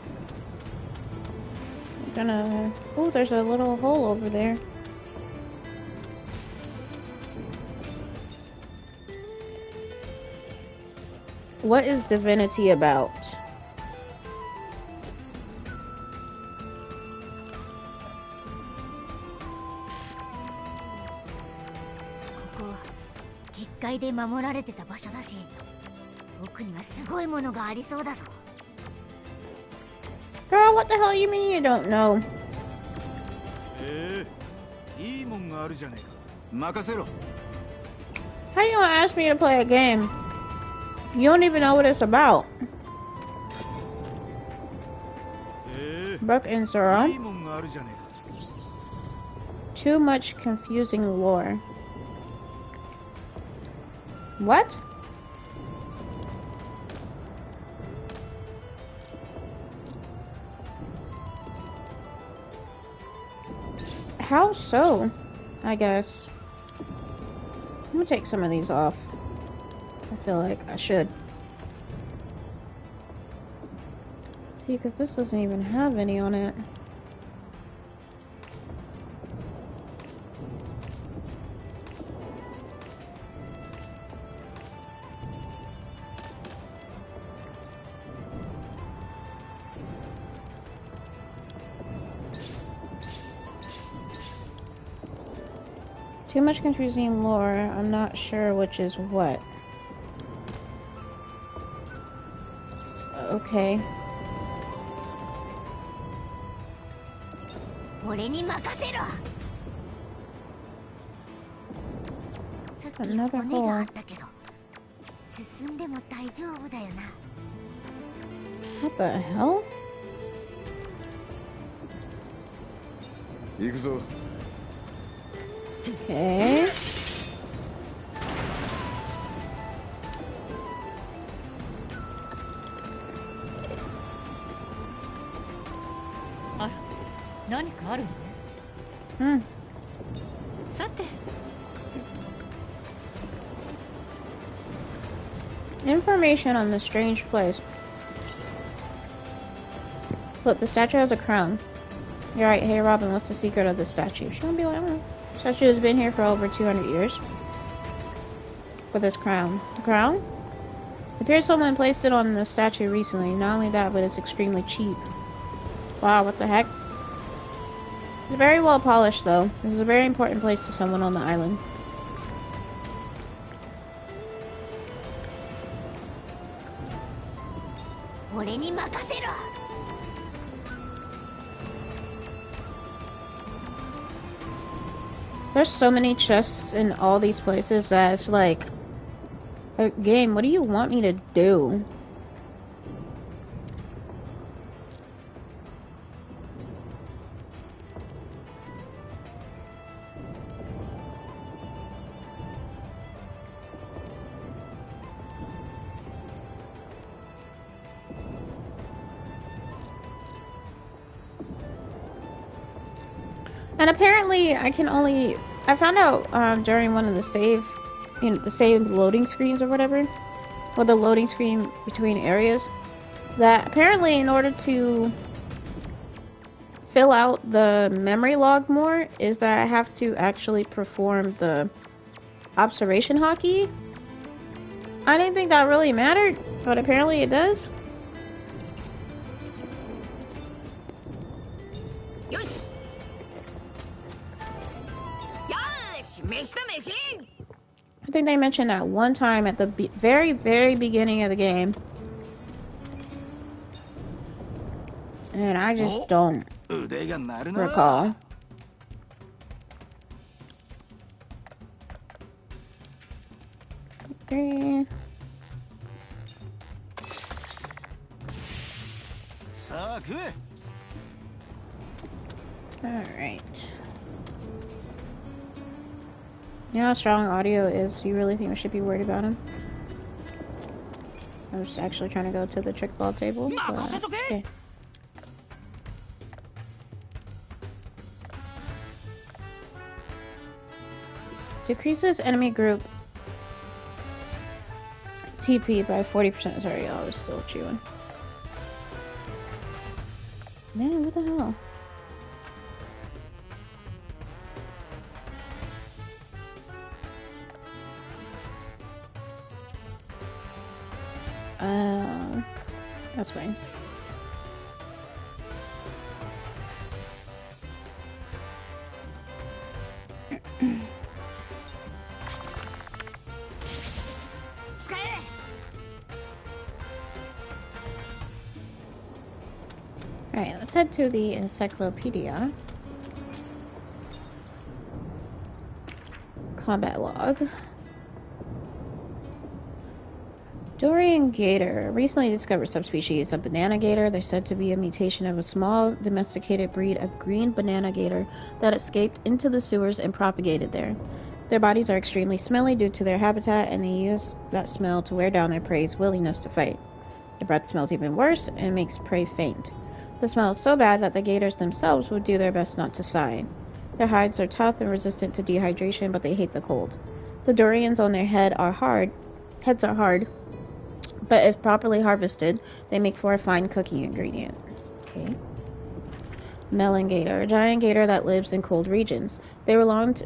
I'm gonna... Oh, there's a little hole over there. What is Divinity about? This is 結界で守られてた場所だし、奥にはすごいものがありそうだぞ。 Girl, what the hell you mean you don't know? いいもんがあるじゃねえか。任せろ。 How you gonna ask me to play a game? You don't even know what it's about. Brooke and Zoro. いいもんがあるじゃねえか。 Too much confusing lore. What? How so? I guess. I'm gonna take some of these off. I feel like I should. See, because this doesn't even have any on it. Too much confusing lore. I'm not sure which is what. Okay. Another hole. What the hell? 行くぞ。 Okay. Information on this strange place. Look, the statue has a crown. You're right. Hey, Robin, what's the secret of the statue? She's gonna be like, I don't know. Statue has been here for over 200 years. With this crown. The crown? It appears someone placed it on the statue recently. Not only that, but it's extremely cheap. Wow, what the heck? It's very well polished, though. This is a very important place to someone on the island. 俺に任せろ。 There's so many chests in all these places that it's like, game, what do you want me to do? And apparently I found out during one of the save loading screens or whatever, or the loading screen between areas, that apparently in order to fill out the memory log more is that I have to actually perform the observation hockey. I didn't think that really mattered, but apparently it does. I think they mentioned that one time at the very, very beginning of the game. And I just don't recall. Okay. Alright. You know how strong audio is? You really think we should be worried about him? I was actually trying to go to the trick ball table. But, okay. Decreases enemy group TP by 40%. Sorry, I was still chewing. Man, what the hell? That's fine. Alright, let's head to the encyclopedia. Combat log. Dorian gator, a recently discovered subspecies of banana gator. They're said to be a mutation of a small domesticated breed of green banana gator that escaped into the sewers and propagated there. Their bodies are extremely smelly due to their habitat, and they use that smell to wear down their prey's willingness to fight. Their breath smells even worse and makes prey faint. The smell is so bad that the gators themselves would do their best not to sigh. Their hides are tough and resistant to dehydration, but they hate the cold. The durians on their heads are hard, but if properly harvested, they make for a fine cooking ingredient. Okay. Melon gator, a giant gator that lives in cold regions. They were long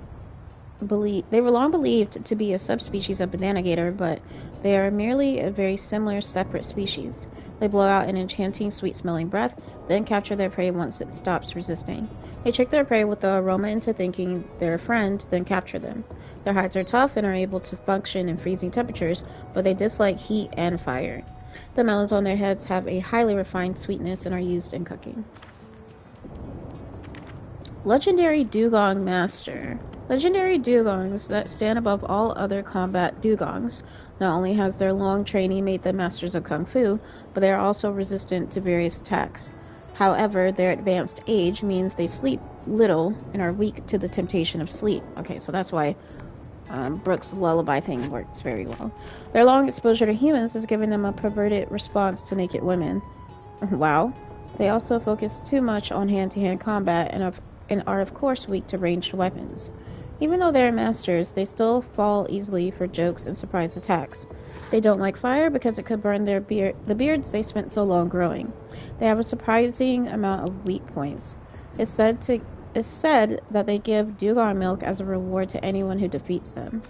believed to be a subspecies of banana gator, but they are merely a very similar separate species. They blow out an enchanting, sweet-smelling breath, then capture their prey once it stops resisting. They trick their prey with the aroma into thinking they're a friend, then capture them. Their hides are tough and are able to function in freezing temperatures, but they dislike heat and fire. The melons on their heads have a highly refined sweetness and are used in cooking. Legendary Dugong Master. Legendary dugongs that stand above all other combat dugongs. Not only has their long training made them masters of Kung Fu, but they are also resistant to various attacks. However, their advanced age means they sleep little and are weak to the temptation of sleep. Okay, so that's why Brooke's lullaby thing works very well. Their long exposure to humans has given them a perverted response to naked women. Wow. They also focus too much on hand-to-hand combat and are of course weak to ranged weapons. Even though they are masters, they still fall easily for jokes and surprise attacks. They don't like fire because it could burn the beards they spent so long growing. They have a surprising amount of weak points. It's said that they give dugong milk as a reward to anyone who defeats them.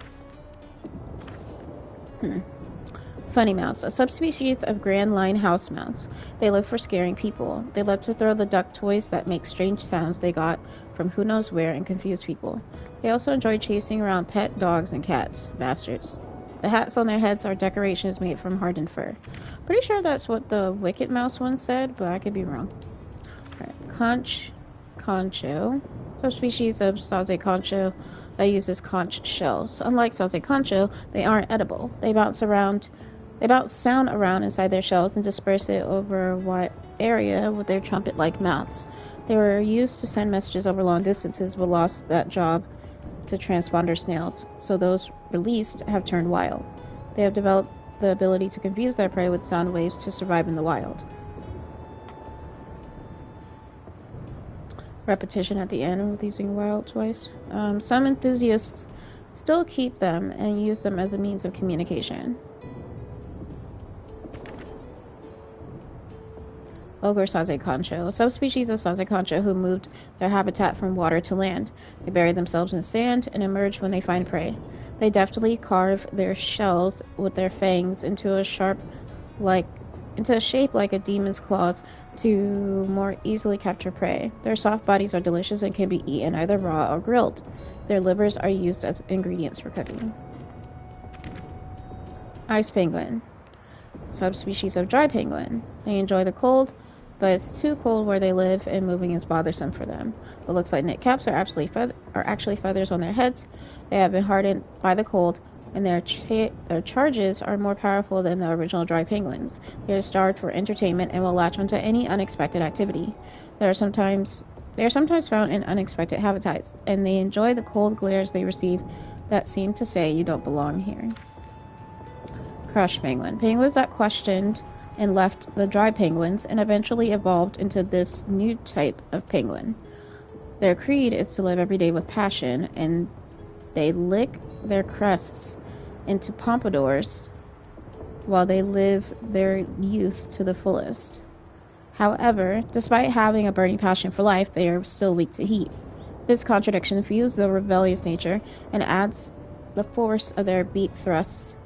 Funny mouse, a subspecies of grand line house mouse. They live for scaring people. They love to throw the duck toys that make strange sounds they got from who knows where and confuse people. They also enjoy chasing around pet dogs and cats. Bastards. The hats on their heads are decorations made from hardened fur. Pretty sure that's what the Wicked Mouse one said, but I could be wrong. Alright, concho. Subspecies of Saze concho that uses conch shells. Unlike Saze concho, they aren't edible. They bounce sound around inside their shells and disperse it over a wide area with their trumpet-like mouths. They were used to send messages over long distances, but lost that job to transponder snails, so those released have turned wild. They have developed the ability to confuse their prey with sound waves to survive in the wild. Repetition at the end with using wild twice. Some enthusiasts still keep them and use them as a means of communication. Ogre Saze concho. Subspecies of Saze concho who moved their habitat from water to land. They bury themselves in sand and emerge when they find prey. They deftly carve their shells with their fangs into a shape like a demon's claws to more easily capture prey. Their soft bodies are delicious and can be eaten either raw or grilled. Their livers are used as ingredients for cooking. Ice penguin. Subspecies of dry penguin. They enjoy the cold, but it's too cold where they live and moving is bothersome for them. What looks like knit caps are actually feathers on their heads. They have been hardened by the cold, and their charges are more powerful than the original dry penguins. They are starved for entertainment and will latch onto any unexpected activity. They are sometimes found in unexpected habitats, and they enjoy the cold glares they receive that seem to say you don't belong here. Crush penguin. Penguins that questioned and left the dry penguins and eventually evolved into this new type of penguin. Their creed is to live every day with passion, and they lick their crests into pompadours while they live their youth to the fullest. However, despite having a burning passion for life, they are still weak to heat. This contradiction fuels their rebellious nature and adds to the force of their beak thrusts,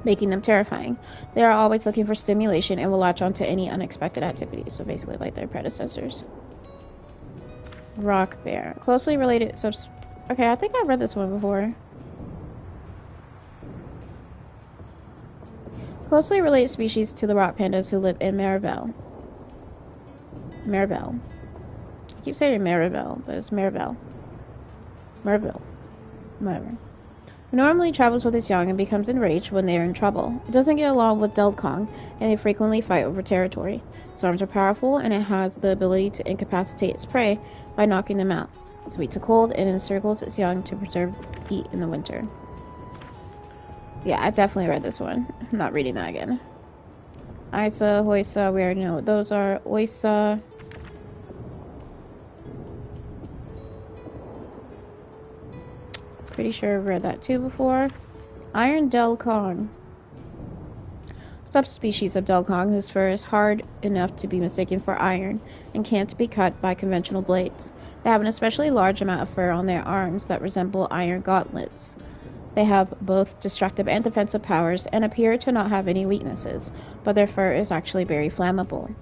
making them terrifying. They are always looking for stimulation and will latch onto any unexpected activity, so basically like their predecessors. Rock bear. Closely related okay, I think I read this one before. Closely related species to the rock pandas who live in Maribel. I keep saying Maribel, but it's Maribel. Whatever. It normally travels with its young and becomes enraged when they are in trouble. It doesn't get along with Delkong, and they frequently fight over territory. Its arms are powerful, and it has the ability to incapacitate its prey by knocking them out. It's weak to cold, and encircles its young to preserve heat in the winter. Yeah, I definitely read this one. I'm not reading that again. Isa, Hoisa, we already know what those are. Oisa. Pretty sure I've read that too before. Iron Delkong. Subspecies of Delkong whose fur is hard enough to be mistaken for iron and can't be cut by conventional blades. They have an especially large amount of fur on their arms that resemble iron gauntlets. They have both destructive and defensive powers and appear to not have any weaknesses, but their fur is actually very flammable.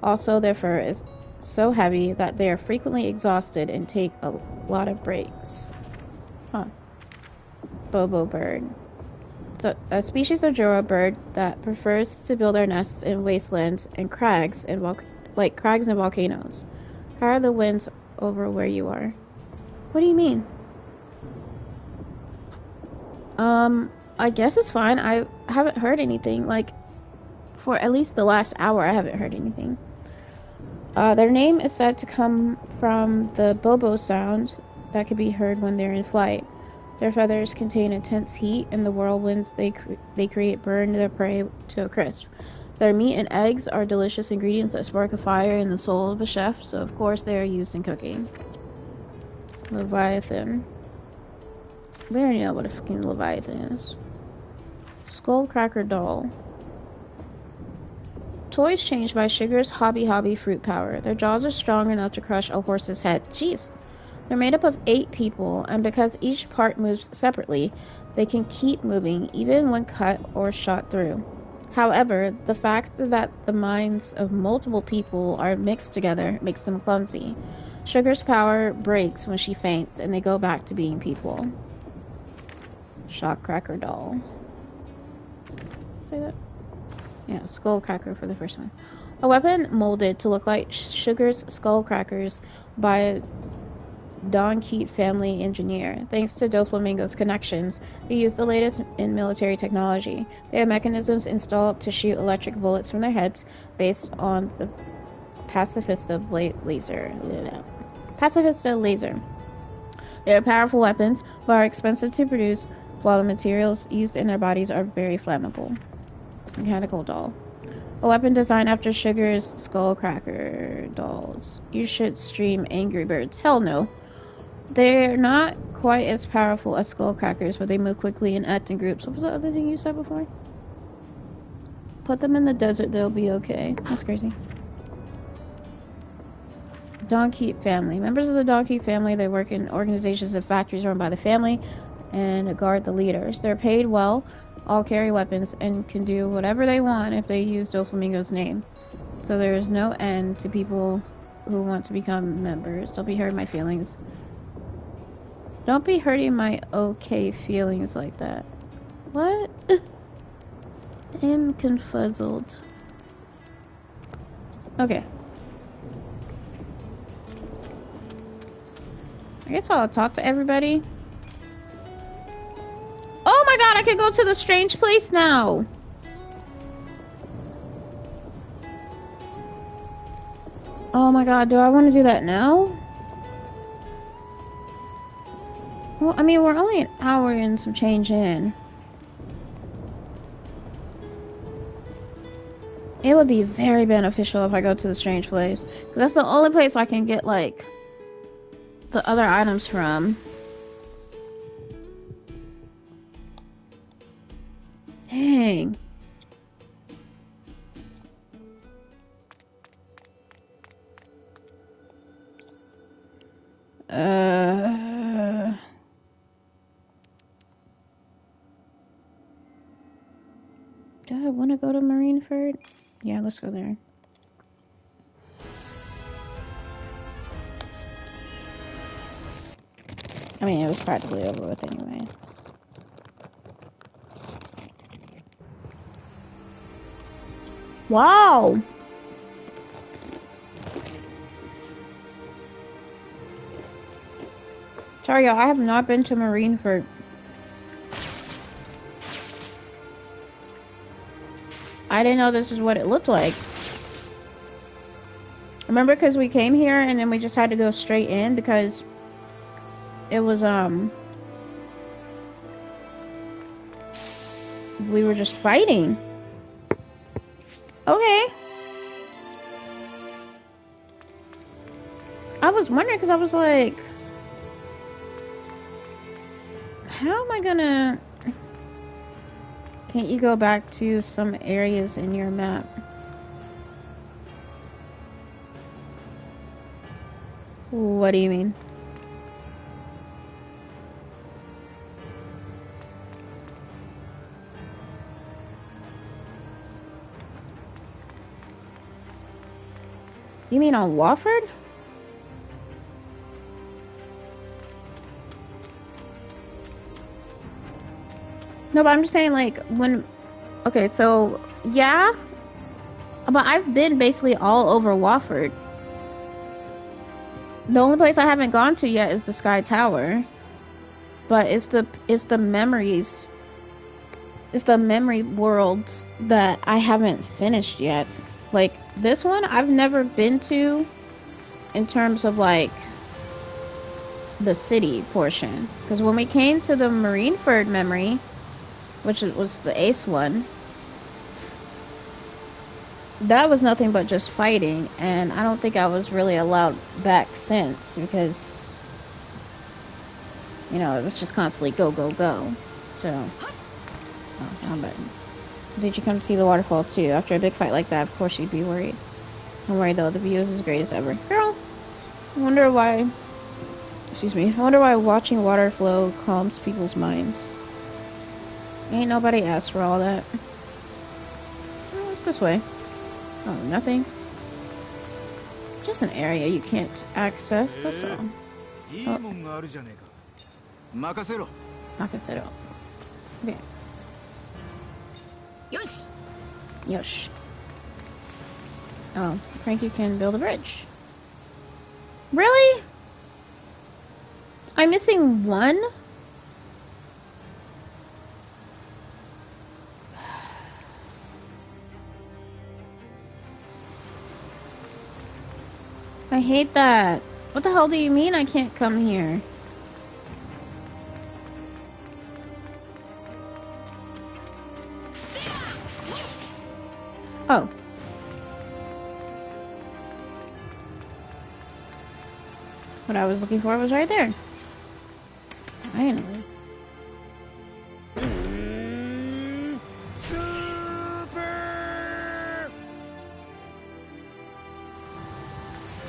Also, their fur is so heavy that they are frequently exhausted and take a lot of breaks. Bobo bird. So, a species of Jura bird that prefers to build their nests in wastelands and crags and crags and volcanoes. How are the winds over where you are? What do you mean? I guess it's fine. I haven't heard anything. For at least the last hour, I haven't heard anything. Their name is said to come from the bobo sound that can be heard when they're in flight. Their feathers contain intense heat, and the whirlwinds they create burn their prey to a crisp. Their meat and eggs are delicious ingredients that spark a fire in the soul of a chef, so of course they are used in cooking. Leviathan. We already know what a fucking Leviathan is. Skullcracker doll. Toys changed by Sugar's Hobby fruit power. Their jaws are strong enough to crush a horse's head. Jeez. They're made up of 8 people, and because each part moves separately, they can keep moving even when cut or shot through. However, the fact that the minds of multiple people are mixed together makes them clumsy. Sugar's power breaks when she faints, and they go back to being people. Shockcracker doll. Say that? Yeah, skullcracker for the first one. A weapon molded to look like Sugar's skullcrackers by a Don Keat family engineer. Thanks to Doflamingo's connections, they use the latest in military technology. They have mechanisms installed to shoot electric bullets from their heads based on the Pacifista laser. Pacifista laser. They are powerful weapons, but are expensive to produce, while the materials used in their bodies are very flammable. Mechanical doll. A weapon designed after Sugar's skullcracker dolls. You should stream Angry Birds. Hell no. They're not quite as powerful as skullcrackers, but they move quickly and act in groups. What was the other thing you said before? Put them in the desert, they'll be okay. That's crazy. Don Keat family. Members of the Don Keat family, they work in organizations and factories run by the family and guard the leaders. They're paid well, all carry weapons, and can do whatever they want if they use Doflamingo's name. So there is no end to people who want to become members. Don't be hurting my feelings. Don't be hurting my okay feelings like that. What? I am confuzzled. Okay. I guess I'll talk to everybody. Oh my god, I can go to the strange place now! Oh my god, do I want to do that now? Well, I mean, we're only an hour and some change in. It would be very beneficial if I go to the strange place. Because that's the only place I can get, like, the other items from. Dang. Do I want to go to Marineford? Yeah, let's go there. I mean, it was practically over with anyway. Wow! Sorry, y'all, I have not been to Marineford. I didn't know this is what it looked like. Remember, because we came here and then we just had to go straight in because it was, we were just fighting. Okay. I was wondering because I was like, how am I gonna... Can't you go back to some areas in your map? What do you mean? You mean on Wofford? No, but I'm just saying, like, when... Okay, so, yeah. But I've been basically all over Wofford. The only place I haven't gone to yet is the Sky Tower. But it's the memories... It's the memory worlds that I haven't finished yet. Like, this one, I've never been to in terms of, like, the city portion. Because when we came to the Marineford memory... which was the Ace one, that was nothing but just fighting, and I don't think I was really allowed back since, because, you know, it was just constantly go, go, go. So, oh, how about, did you come to see the waterfall too? After a big fight like that, of course you'd be worried. Don't worry though, the view is as great as ever. Girl, I wonder why, excuse me, I wonder why watching water flow calms people's minds. Ain't nobody asked for all that. Oh, what's this way? Oh, nothing. Just an area you can't access, that's all. Oh. Makasero. Okay. Yosh! Yosh. Oh, Frankie can build a bridge. Really? I'm missing one? I hate that. What the hell do you mean I can't come here? Oh. What I was looking for was right there. Finally.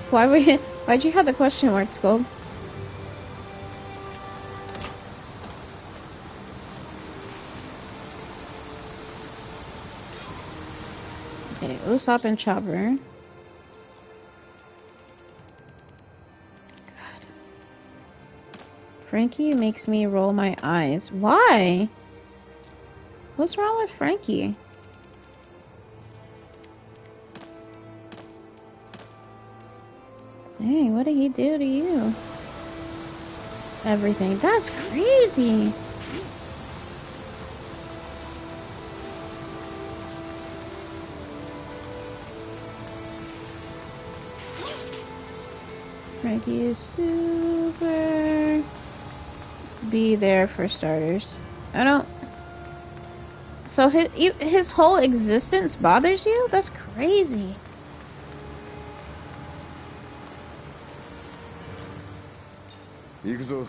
Why'd you have the question mark, Skull? Okay, Usopp and Chopper. God. Frankie makes me roll my eyes. Why? What's wrong with Frankie? Hey, what did he do to you? Everything. That's crazy. Frankie is super. Be there for starters. I don't. So his whole existence bothers you? That's crazy. Ikuzo.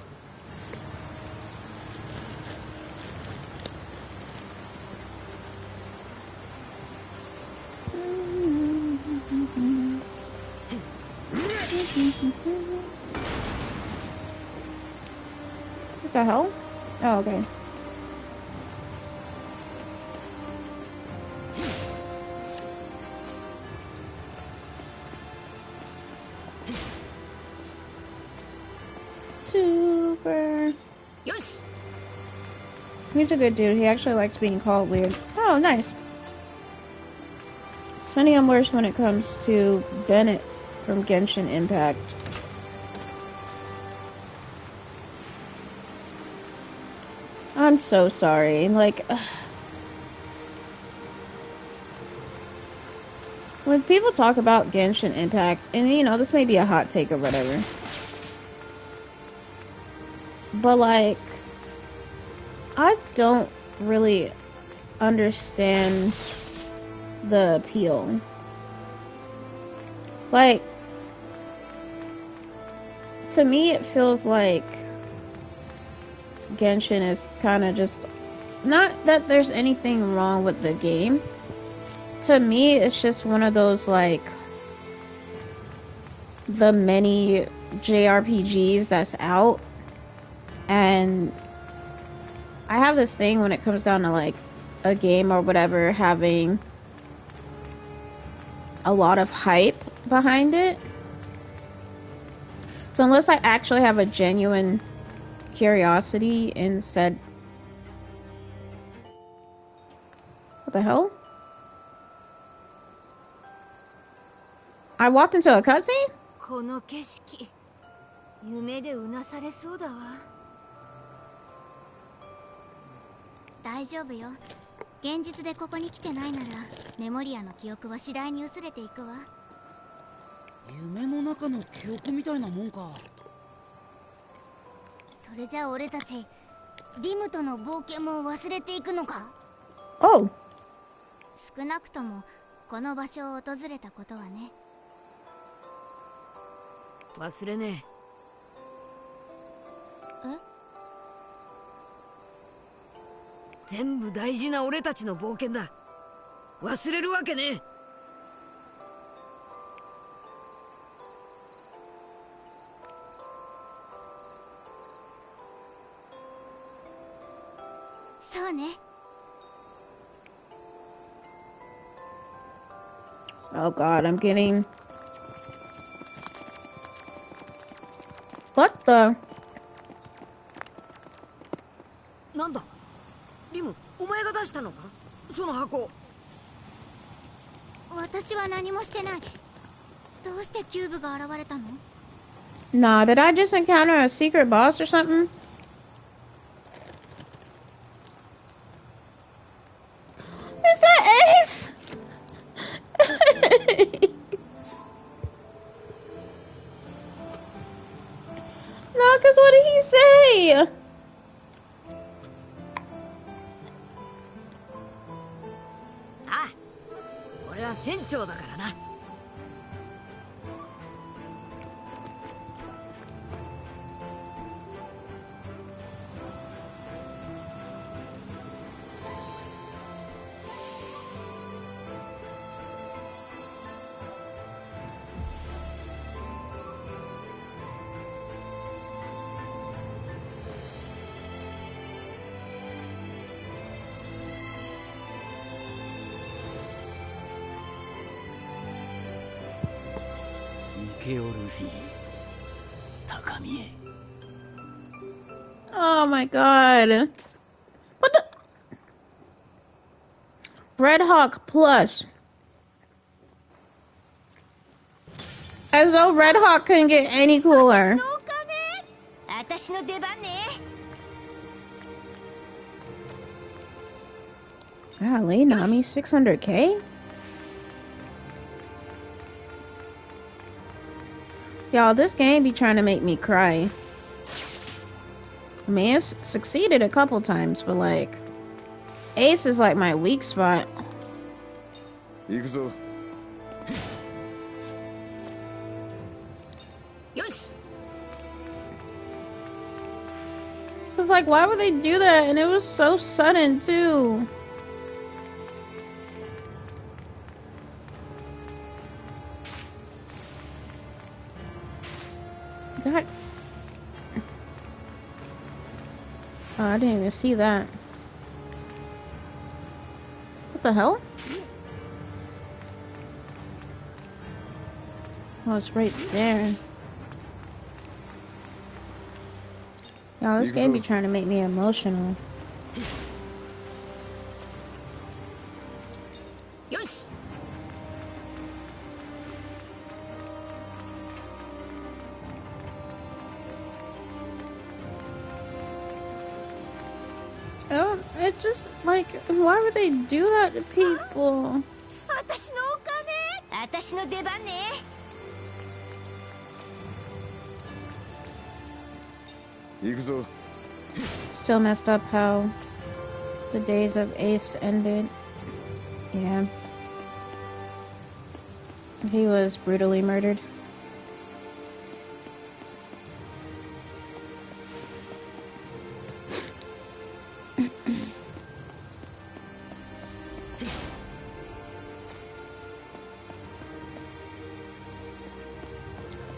What the hell? Oh, okay. Super. Yosh! He's a good dude. He actually likes being called weird. Oh, nice. Sunny, I'm worse when it comes to Bennett from Genshin Impact. I'm so sorry. Like, when people talk about Genshin Impact, and you know, this may be a hot take or whatever, but like, I don't really understand the appeal. Like, to me, it feels like Genshin is kind of just, not that there's anything wrong with the game. To me, it's just one of those, like, the many JRPGs that's out. And I have this thing when it comes down to, like, a game or whatever having a lot of hype behind it. So unless I actually have a genuine curiosity in said... What the hell? I walked into a cutscene? この景色、夢でうなされそうだわ。大丈夫よ。現実でここに来てないなら、メモリアの記憶は次第に薄れていくわ。夢の中の記憶みたいなもんか。それじゃ俺たち、リムとの冒険も忘れていくのか？ Oh. 少なくともこの場所を訪れたことはね。忘れねえ。え？全部大事な俺たちの冒険だ。忘れるわけねえ。そうね。Oh god, I'm getting... What the... なんだ。リム、お前が出したのか、その箱。私は何もしてない。どうしてキューブが現れたの？ Nah, did I just encounter a secret boss or something? Is that Ace? No, cause what did he say? あ、俺は船長だからな。Oh my god. What the? Red Hawk Plus. As though Red Hawk couldn't get any cooler. 私の出番ね。Golly, Nami, 600k? Y'all, this game be trying to make me cry. I mean, it's succeeded a couple times, but like, Ace is like my weak spot. 行くぞ。よし。 Cause like, why would they do that? And it was so sudden too. That. Oh, I didn't even see that. What the hell? Oh, it's right there. Y'all, this game be trying to make me emotional. よし。 Oh, it just like, why would they do that to people? 私のお金。私の出番ね。 行くぞ。 Still messed up how the days of Ace ended. Yeah. He was brutally murdered.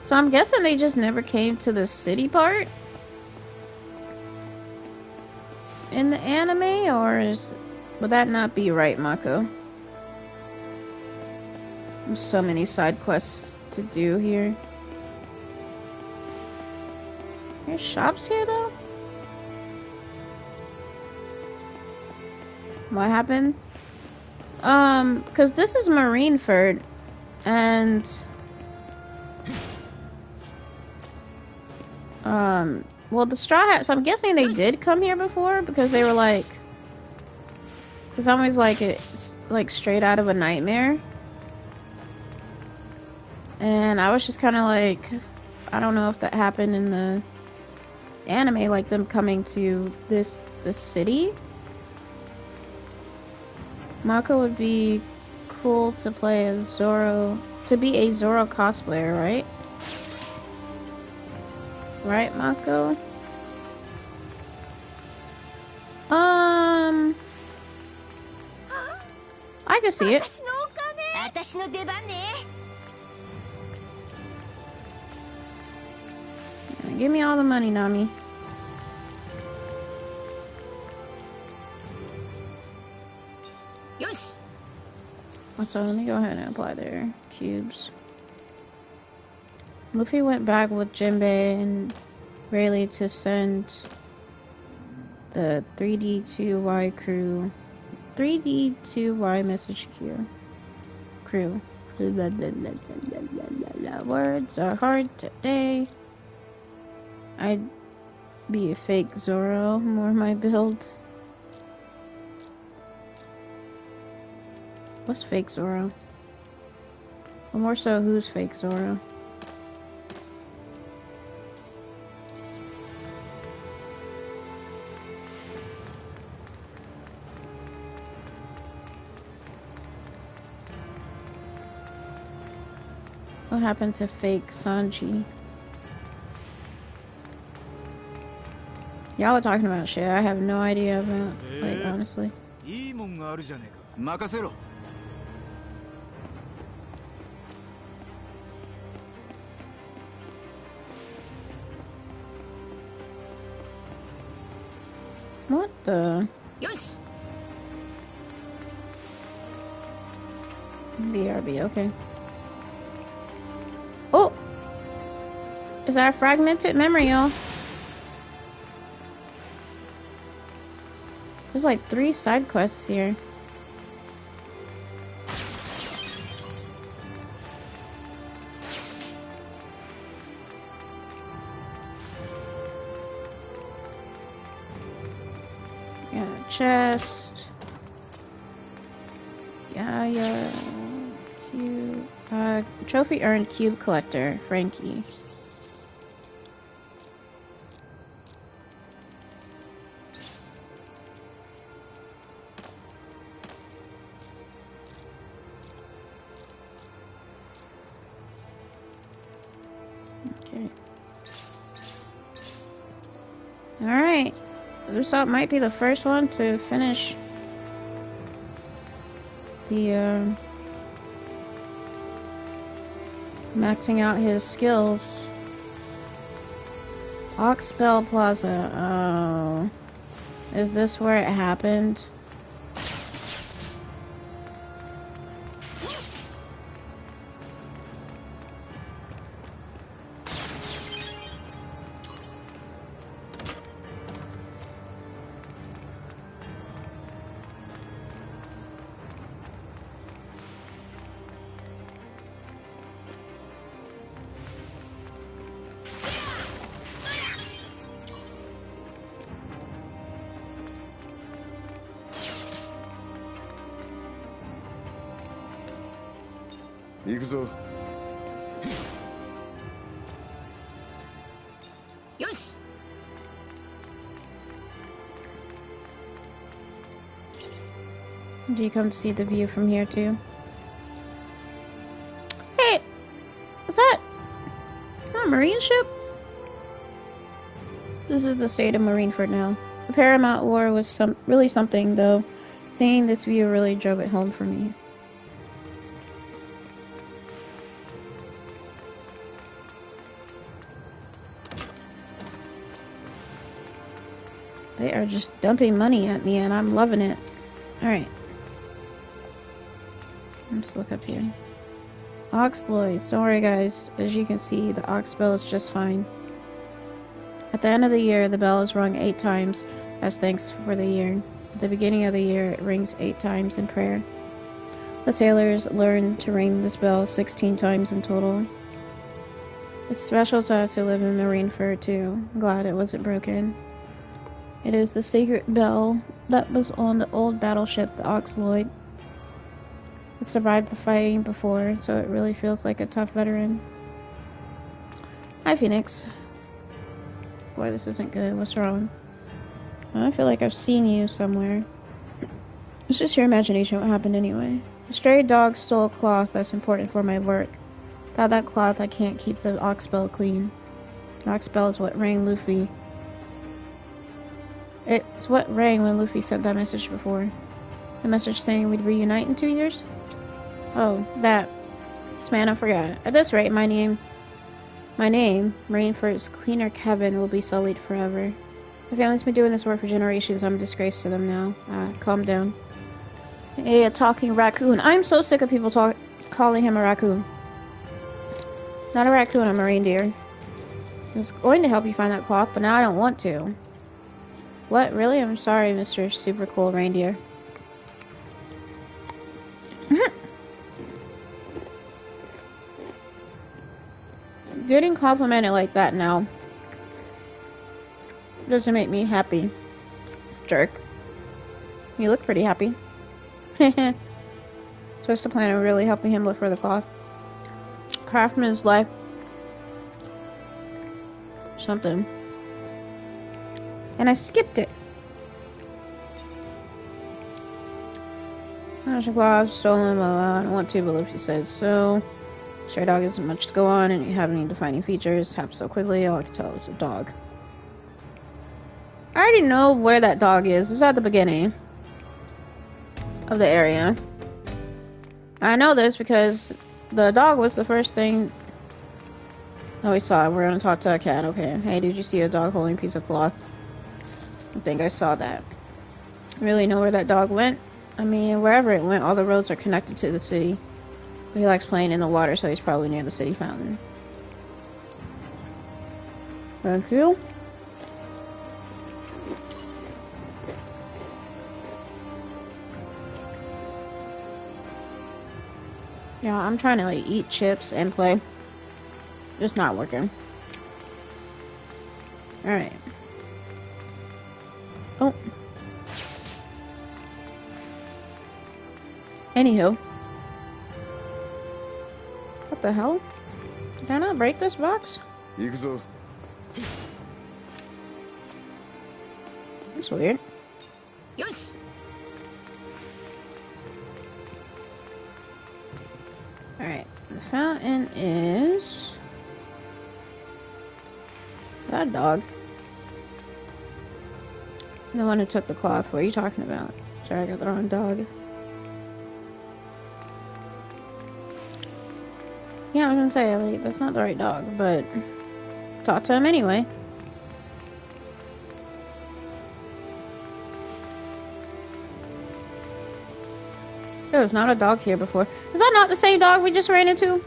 So I'm guessing they just never came to the city part in the anime, or would that not be right, Mako? There's so many side quests to do here. There's shops here though? What happened? Cause this is Marineford, and well, the Straw Hats, I'm guessing they did come here before, because they were like, it's always like it's like straight out of a nightmare. And I was just kind of like, I don't know if that happened in the anime, like them coming to the city. Mako would be cool to play as Zoro, to be a Zoro cosplayer, right? Right, Mako? I can see it. 私の出番ね。 Give me all the money, Nami. Yes. So let me go ahead and apply their cubes. Luffy went back with Jinbei and Rayleigh to send the 3D2Y crew. 3D2Y message queue. Crew. Blah, blah, blah, blah, blah, blah. Words are hard today. I'd be a fake Zoro, more my build. What's fake Zoro? Or more so, who's fake Zoro? What happened to fake Sanji? Y'all are talking about shit I have no idea about, like, honestly. いいもんがあるじゃねえか。任せろ。What the? よし BRB, okay. Oh! Is that a fragmented memory, y'all? There's like 3 side quests here. Yeah, chest. Yeah. Cube. Trophy earned cube collector, Frankie. Okay. Alright. Usopp might be the first one to finish the, maxing out his skills. Oxbell Plaza. Oh. Is this where it happened?行くぞ。よし Do you come to see the view from here too? Hey! Is that a marine ship? This is the state of Marineford now. The Paramount War was really something, though. Seeing this view really drove it home for me. They are just dumping money at me and I'm loving it. Alright. Let's look up here. Oxloids. Don't worry guys. As you can see, the ox bell is just fine. At the end of the year, the bell is rung 8 times as thanks for the year. At the beginning of the year, it rings 8 times in prayer. The sailors learn to ring this bell 16 times in total. It's special to have to live in Marineford too. I'm glad it wasn't broken. It is the sacred bell that was on the old battleship, the Oxloid. It survived the fighting before, so it really feels like a tough veteran. Hi, Phoenix. Boy, this isn't good. What's wrong? I feel like I've seen you somewhere. It's just your imagination. What happened anyway? A stray dog stole a cloth that's important for my work. Without that cloth, I can't keep the oxbell clean. The oxbell is what rang Luffy. It's what rang when Luffy sent that message before. The message saying we'd reunite in 2 years? Oh, that. This man, I forgot. At this rate, my name, Marineford's cleaner Kevin, will be sullied forever. My family's been doing this work for generations. I'm a disgrace to them now. Calm down. Hey, a talking raccoon. I'm so sick of people calling him a raccoon. Not a raccoon, a marine deer. I was going to help you find that cloth, but now I don't want to. What? Really? I'm sorry, Mr. Super Cool Reindeer. Getting complimented like that now doesn't make me happy. Jerk. You look pretty happy. So what's the plan of really helping him look for the cloth? Craftsman's life. Something. And I skipped it. There's a cloth stolen, I don't want to, but if she says so. Stray dog isn't much to go on, and you have any defining features. Happened so quickly, all I can tell is a dog. I already know where that dog is. It's at the beginning of the area. I know this because the dog was the first thing. Oh, we saw it. We're gonna talk to a cat. Okay. Hey, did you see a dog holding a piece of cloth? I think I saw that. Really know where that dog went? I mean, wherever it went, all the roads are connected to the city. He likes playing in the water, so he's probably near the city fountain. Thank you. Yeah, I'm trying to like eat chips and play. Just not working. Alright. Oh. Anywho. What the hell? Did I not break this box? Ikuzo. That's weird. Yosh! Alright. The fountain is... that dog. The one who took the cloth. What are you talking about? Sorry, I got the wrong dog. Yeah, I was gonna say, like, that's not the right dog, but talk to him anyway. There was not a dog here before. Is that not the same dog we just ran into?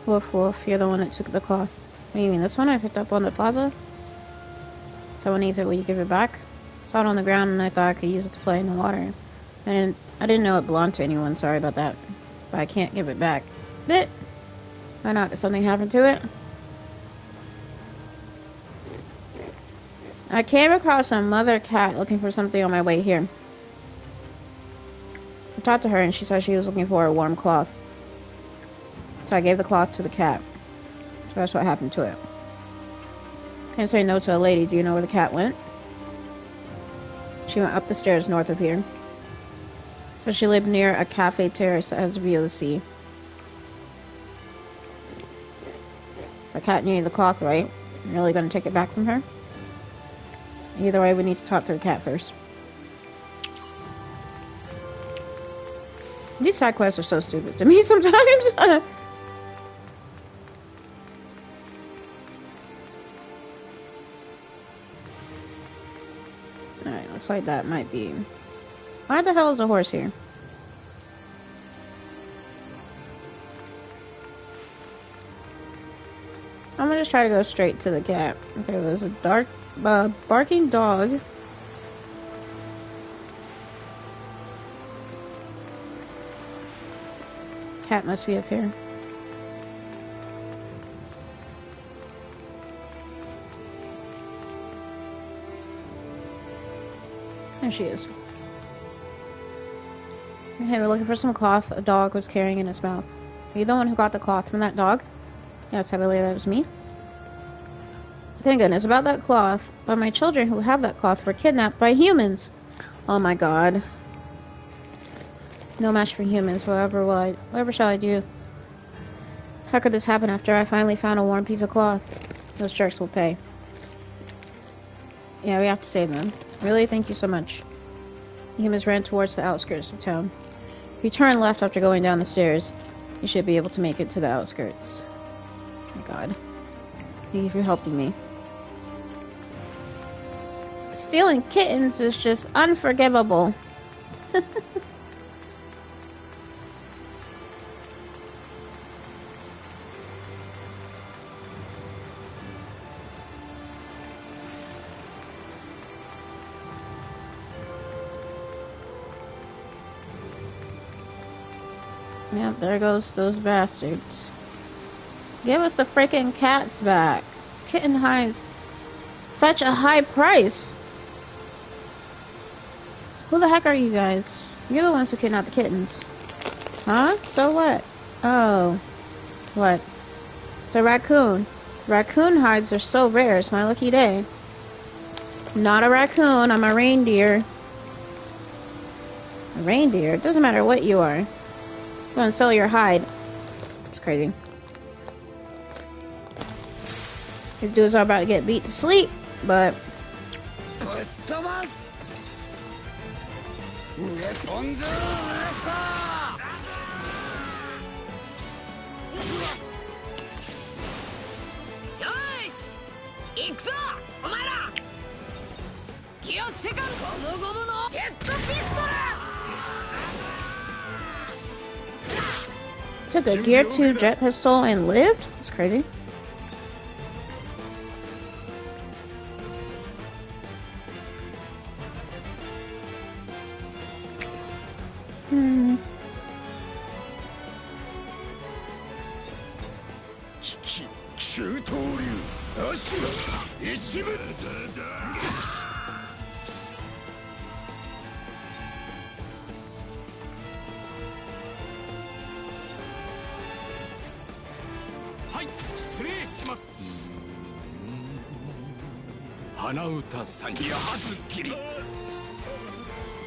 Woof woof, you're the one that took the cloth. What do you mean, this one I picked up on the plaza? Someone needs it, will you give it back? Saw it on the ground and I thought I could use it to play in the water. And I didn't know it belonged to anyone, sorry about that. But I can't give it back. Bit. Why not? Did something happen to it? I came across a mother cat looking for something on my way here. I talked to her and she said she was looking for a warm cloth. So I gave the cloth to the cat. So that's what happened to it. Can't say no to a lady. Do you know where the cat went? She went up the stairs north of here. So she lived near a cafe terrace that has a view of the sea. The cat needed the cloth, right? I'm really gonna take it back from her? Either way, we need to talk to the cat first. These side quests are so stupid to me sometimes. Alright, looks like that might be... Why the hell is a horse here? I'm gonna just try to go straight to the cat. Okay, there's a barking dog. Cat must be up here. There she is. Okay, we're looking for some cloth a dog was carrying in his mouth. Are you the one who got the cloth from that dog? Yes, I believe that was me. Thank goodness about that cloth. But my children who have that cloth were kidnapped by humans. Oh my god. No match for humans. Whatever shall I do? How could this happen after I finally found a warm piece of cloth? Those jerks will pay. Yeah, we have to save them. Really? Thank you so much. The humans ran towards the outskirts of town. If you turn left after going down the stairs, you should be able to make it to the outskirts. Oh my god. Thank you for helping me. Stealing kittens is just unforgivable. Yeah, there goes those bastards. Give us the freaking cats back. Kitten hides fetch a high price. Who the heck are you guys? You're the ones who kidnapped the kittens. Huh? So what? Oh. What? It's a raccoon. Raccoon hides are so rare. It's my lucky day. Not a raccoon. I'm a reindeer. A reindeer? It doesn't matter what you are. I'm gonna sell your hide. It's crazy. These dudes are about to get beat to sleep, but... Took a Gear 2 jet pistol and lived? That's crazy.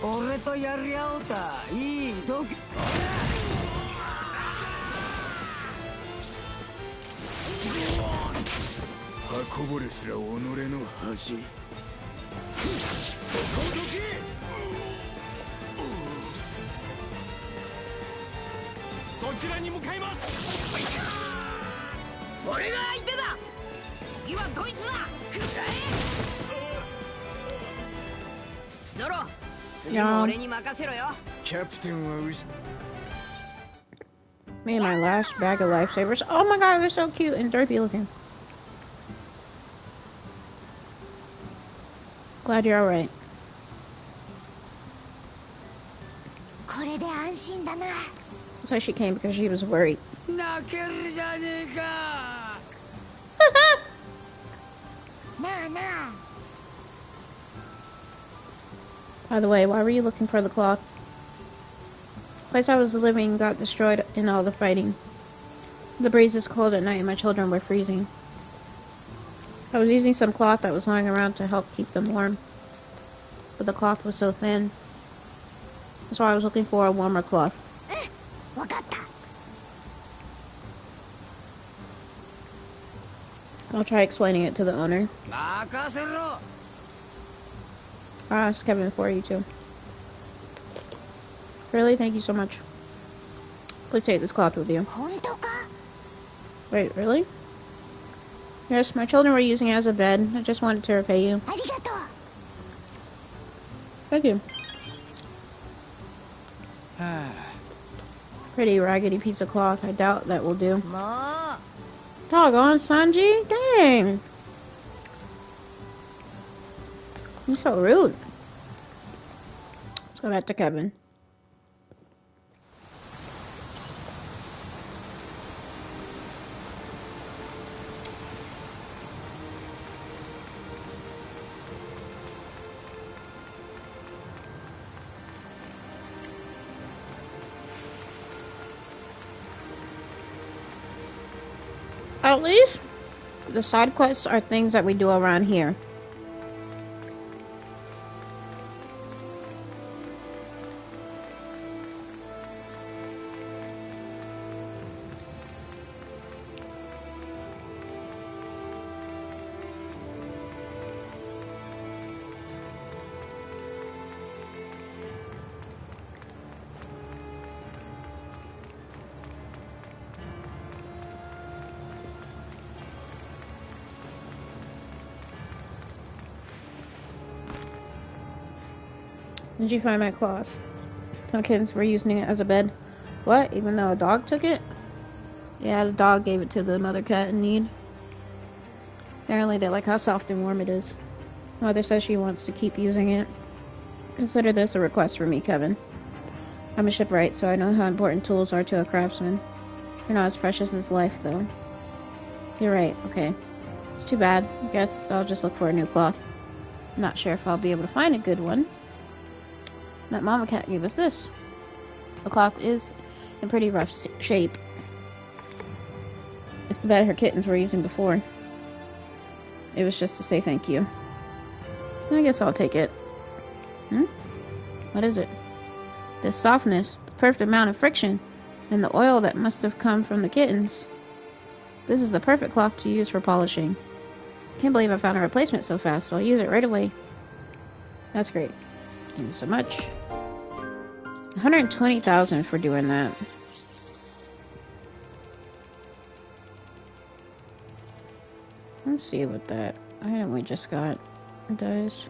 俺とやり合おうた。いい度胸。刃こぼれすら己の恥。そこどけ。そちらに向かいます。俺が相手だ。次はドイツだ。食らえ。ゾロ、次も俺に任せろよ。キャプテンは失。Made my last bag of lifesavers. Oh my god, they're so cute and derpy looking. Glad you're alright. これで安心だな。Looks like she came because she was worried. 泣けるじゃねえか。なあなあ。By the way, why were you looking for the cloth? The place I was living got destroyed in all the fighting. The breeze is cold at night and my children were freezing. I was using some cloth that was lying around to help keep them warm. But the cloth was so thin. That's why I was looking for a warmer cloth. わかった。I'll try explaining it to the owner. 任せろ。I'll ask Kevin for you too. Really? Thank you so much. Please take this cloth with you. 本当か？ Wait, really? Yes, my children were using it as a bed. I just wanted to repay you. ありがとう。 Thank you. Pretty raggedy piece of cloth. I doubt that will do. もう。 Doggone, Sanji? Dang. You're so rude. Let's go back to Kevin. At least the side quests are things that we do around here. Did you find my cloth? Some kids were using it as a bed. What? Even though a dog took it? Yeah, the dog gave it to the mother cat in need. Apparently they like how soft and warm it is. Mother says she wants to keep using it. Consider this a request for me, Kevin. I'm a shipwright, so I know how important tools are to a craftsman. They're not as precious as life, though. You're right, okay. It's too bad. I guess I'll just look for a new cloth. I'm not sure if I'll be able to find a good one. That mama cat gave us this. The cloth is in pretty rough shape. It's the bed her kittens were using before. It was just to say thank you. I guess I'll take it. What is it? The softness, the perfect amount of friction, and the oil that must have come from the kittens. This is the perfect cloth to use for polishing. Can't believe I found a replacement so fast, so I'll use it right away. That's great. Thank you so much. 120,000 for doing that. Let's see what that item we just got does.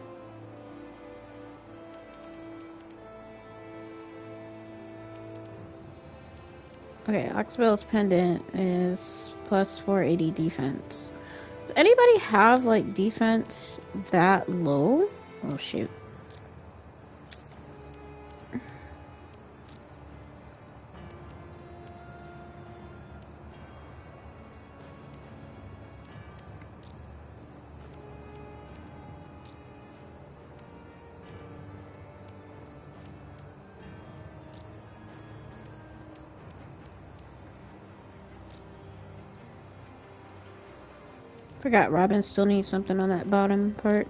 Okay, Oxbill's pendant is plus 480 defense. Does anybody have, like, defense that low? Oh, shoot. Forgot Robin still needs something on that bottom part.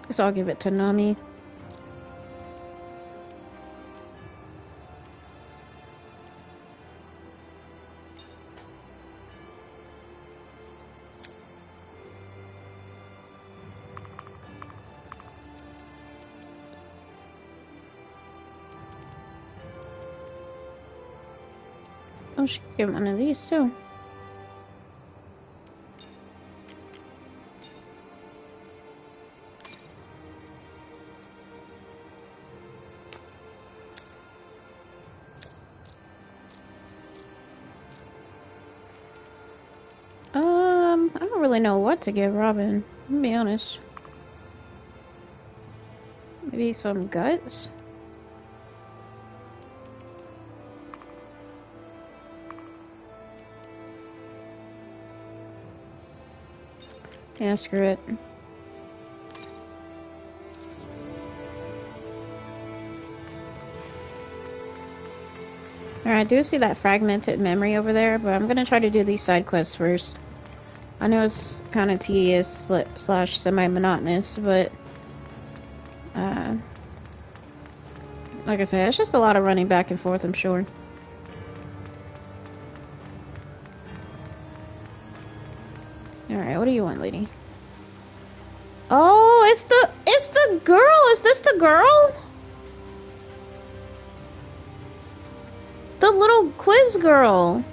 Guess I'll give it to Nami. Oh, she could give one of these too. I don't really know what to give Robin, to be honest. Maybe some guts? Yeah, screw it. Alright, I do see that fragmented memory over there, but I'm gonna try to do these side quests first. I know it's kind of tedious slash semi-monotonous, but like I said, it's just a lot of running back and forth, I'm sure. Alright, what do you want, lady? Oh, it's the girl! Is this the girl? The little quiz girl.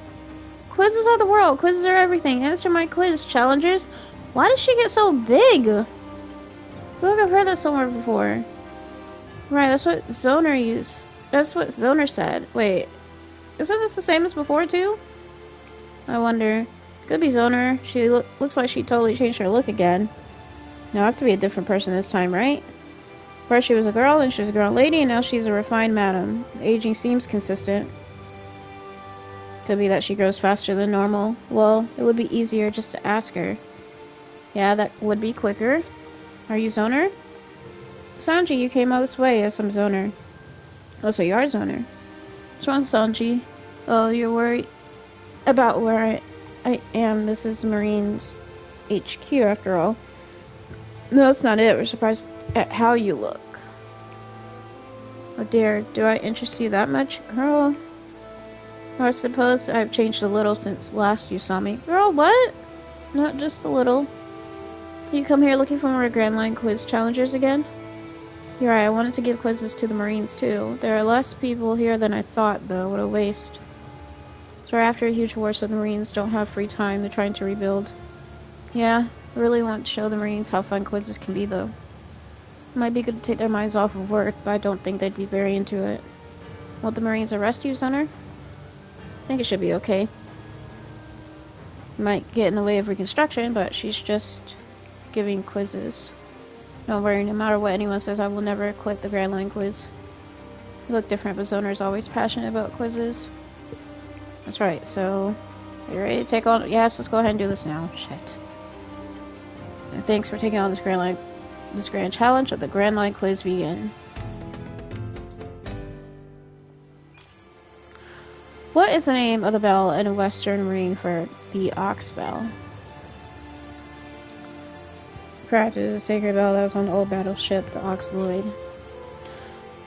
Quizzes are the world. Quizzes are everything. Answer my quiz. Challengers. Why does she get so big? I feel like I've heard that somewhere before. Right, that's what Zoner used. That's what Zoner said. Wait, isn't this the same as before too? I wonder. Could be Zoner. She looks like she totally changed her look again. Now I have to be a different person this time, right? First she was a girl, then she was a girl lady, and now she's a refined madam. The aging seems consistent. Could be that she grows faster than normal. Well, it would be easier just to ask her. Yeah, that would be quicker. Are you Zoner? Sanji, you came all this way. Yes, I'm Zoner. Oh, so you are Zoner. What's wrong, Sanji? Oh, you're worried about where I am. This is Marine's HQ, after all. No, that's not it. We're surprised at how you look. Oh dear, do I interest you that much? Girl, I suppose I've changed a little since last you saw me. Girl, what? Not just a little. You come here looking for more Grand Line quiz challengers again? You're right, I wanted to give quizzes to the Marines too. There are less people here than I thought, though. What a waste. So after a huge war, so the Marines don't have free time. They're trying to rebuild. Yeah, I really want to show the Marines how fun quizzes can be, though. It might be good to take their minds off of work, but I don't think they'd be very into it. Won't the Marines arrest you, Zoner? I think it should be okay. might get in the way of reconstruction, but she's just giving quizzes. Don't worry, no matter what anyone says, I will never quit the Grand Line quiz. You look different, but Zoner is always passionate about quizzes. That's right, so... Are you ready to take on... Yes, let's go ahead and do this now. Shit. And thanks for taking on this grand challenge. Let the Grand Line quiz begin. What is the name of the bell in Western Marine for the Ox Bell? Correct, it is a sacred bell that was on the old battleship, the Ox Lloyd.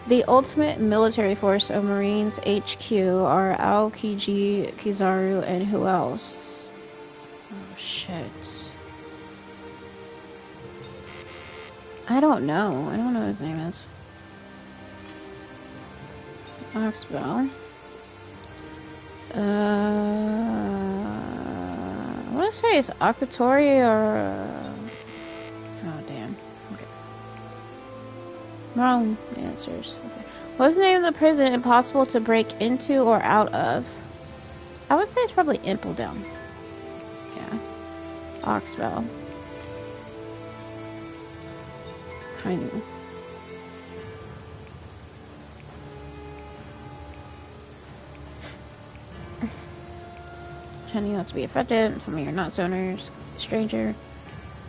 The ultimate military force of Marines HQ are Aokiji, Kizaru, and who else? Oh shit. I don't know. I don't know what his name is. Ox Bell. I want to say it's Akatori or... Oh, damn. Okay. Wrong answers. Okay. What's the name of the prison impossible to break into or out of? I would say it's probably Impeldown. Yeah. Oxbell. Kind of. Pretending not to be affected. Tell me you're not zoners. Stranger.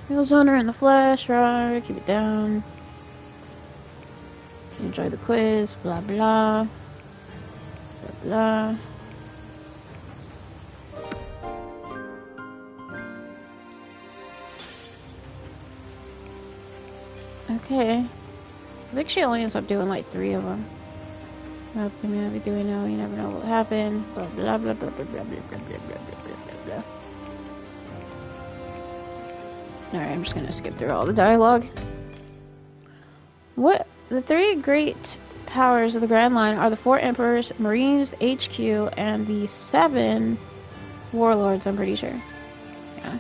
Real zoner in the flesh. Right. Keep it down. Enjoy the quiz. Blah blah. Blah blah. Okay. I think she only ends up doing like 3 of them. Nothing I'm gonna be doing now. You never know what will happen. Blah blah blah blah blah blah blah blah blah blah blah. Alright, I'm just gonna skip through all the dialogue. What? The 3 great powers of the Grand Line are the 4 Emperors, Marines HQ, and the 7 Warlords, I'm pretty sure. Yeah.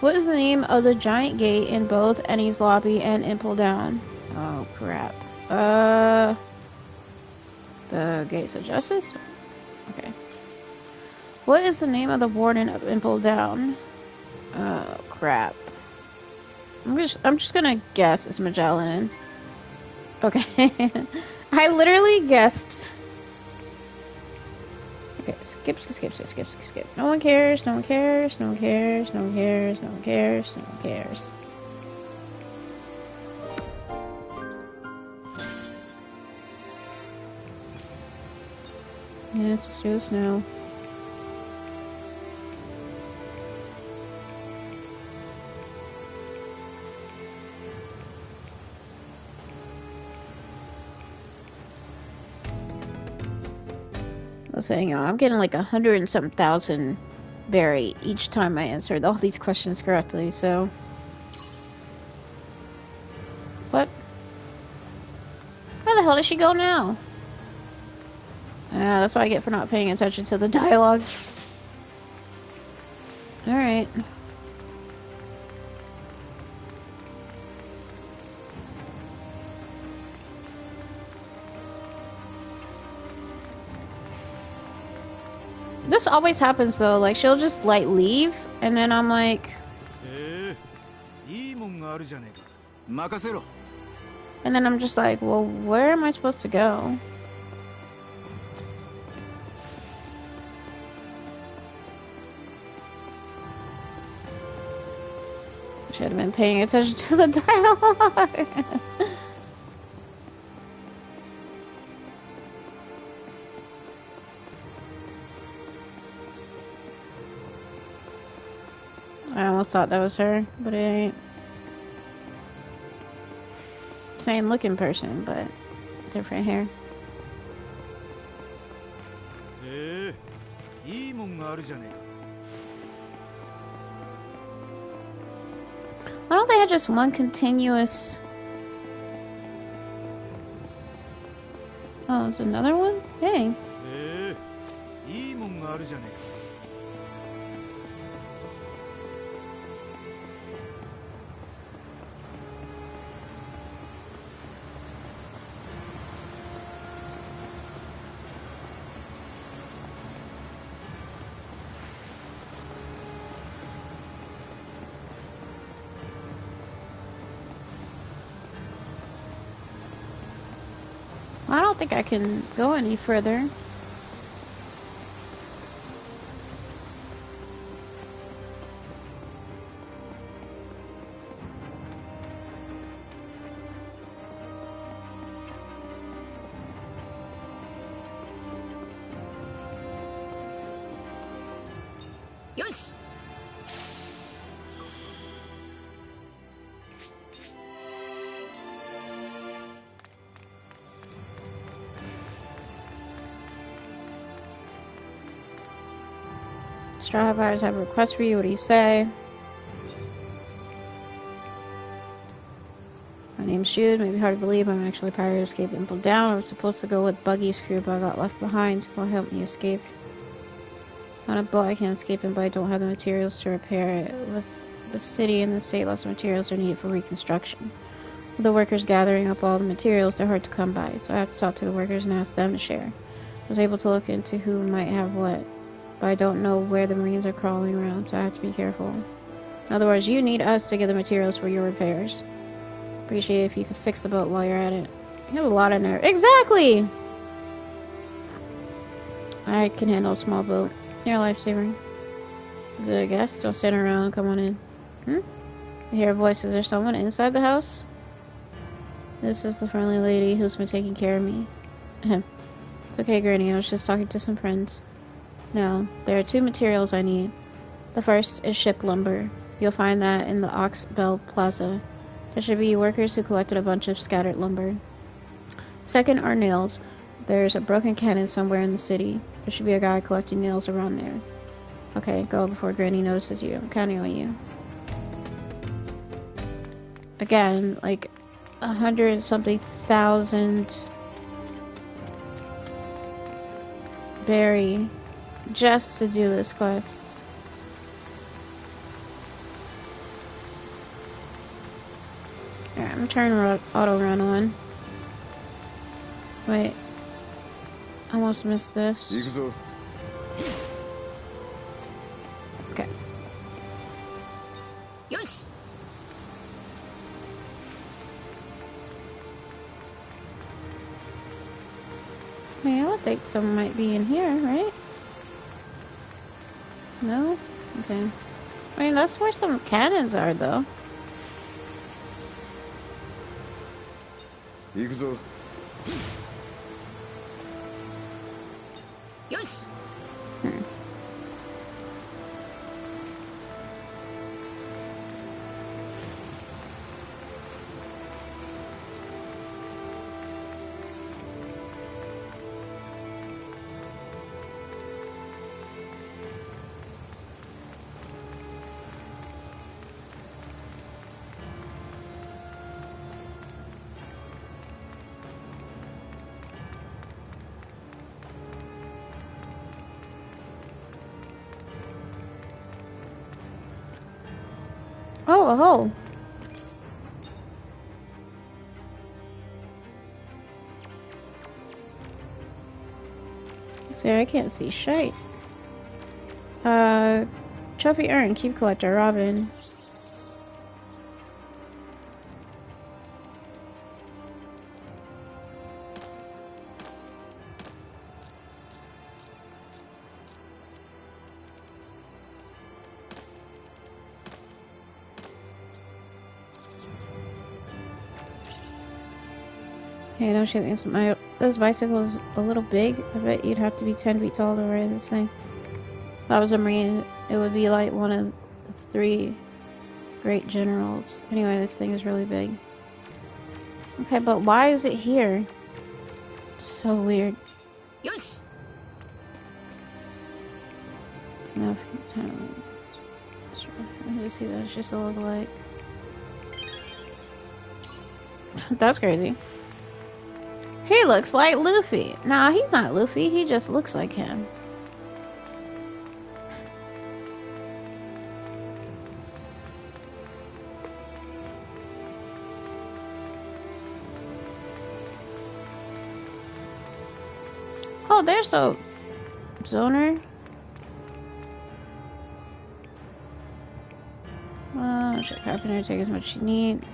What is the name of the giant gate in both Ennie's Lobby and Impeldown? Oh, crap. The Gates of Justice? Okay. What is the name of the Warden of Impeldown? Oh, crap. I'm just gonna guess it's Magellan. Okay. I literally guessed. Okay, skip. No one cares, no one cares, no one cares, no one cares, no one cares, no one cares. Yes, let's do this now. I was saying, I'm getting like 100 and something thousand berry each time I answered all these questions correctly, so... What? Where the hell did she go now? That's what I get for not paying attention to the dialogue. Alright. This always happens though, like she'll just like leave and then I'm like, and then I'm just like, well, where am I supposed to go? Should have been paying attention to the dialogue. I almost thought that was her, but it ain't. Same looking person, but different hair. Why don't they have just one continuous... Oh, there's another one? Dang. don't think I can go any further. Straw Buyers have a request for you. What do you say? My name's Jude. Maybe hard to believe I'm actually a pirate escaping from down. I was supposed to go with Buggy's crew, but I got left behind. Will help me escape. On a boat I can escape in, but I don't have the materials to repair it. With the city and the state, lots of materials are needed for reconstruction. With the workers gathering up all the materials, they're hard to come by, so I have to talk to the workers and ask them to share. I was able to look into who might have what, but I don't know where the Marines are crawling around, so I have to be careful. In other words, you need us to get the materials for your repairs. Appreciate it if you could fix the boat while you're at it. You have a lot of nerve. Exactly! I can handle a small boat. You're a lifesaver. Is it a guest? Don't stand around. Come on in. I hear a voice. Is there someone inside the house? This is the friendly lady who's been taking care of me. It's okay, Granny. I was just talking to some friends. No, there are 2 materials I need. The first is ship lumber. You'll find that in the Ox Bell Plaza. There should be workers who collected a bunch of scattered lumber. Second are nails. There's a broken cannon somewhere in the city. There should be a guy collecting nails around there. Okay, go before Granny notices you. I'm counting on you. Again, like 100-something thousand berry just to do this quest. Alright, I'm turning auto run on. Wait. Almost missed this. Okay. Yosh! I mean, I would think someone might be in here, right? No? Okay. I mean, that's where some cannons are, though. Yosh! Oh, a hole. See, I can't see shite. Trophy earned. Keep collector Robin. Hey, don't you think this bicycle is a little big? I bet you'd have to be 10 feet tall to ride this thing. If I was a Marine, it would be like one of the 3 great generals. Anyway, this thing is really big. Okay, but why is it here? So weird. Yosh! It's enough. Let me see that. It's just a look-alike. That's crazy. He looks like Luffy. Nah, he's not Luffy. He just looks like him. Oh, there's a zoner. Check carpenter, take as much as you need.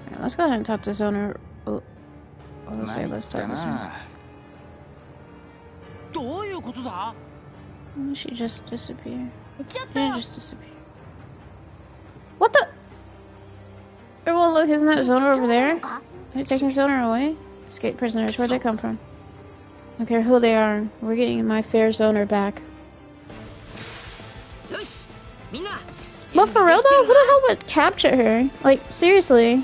Alright, let's go ahead and talk to zoner. Oh. I'll say let's talk this one. どういうことだ? She just disappeared. She just disappeared. What the? Everyone, look, isn't that Zoner over there? They're taking Zoner away? Escape prisoners, where'd they come from? I don't care who they are. We're getting my fair Zoner back. But for real though, who the hell would capture her? Like, seriously.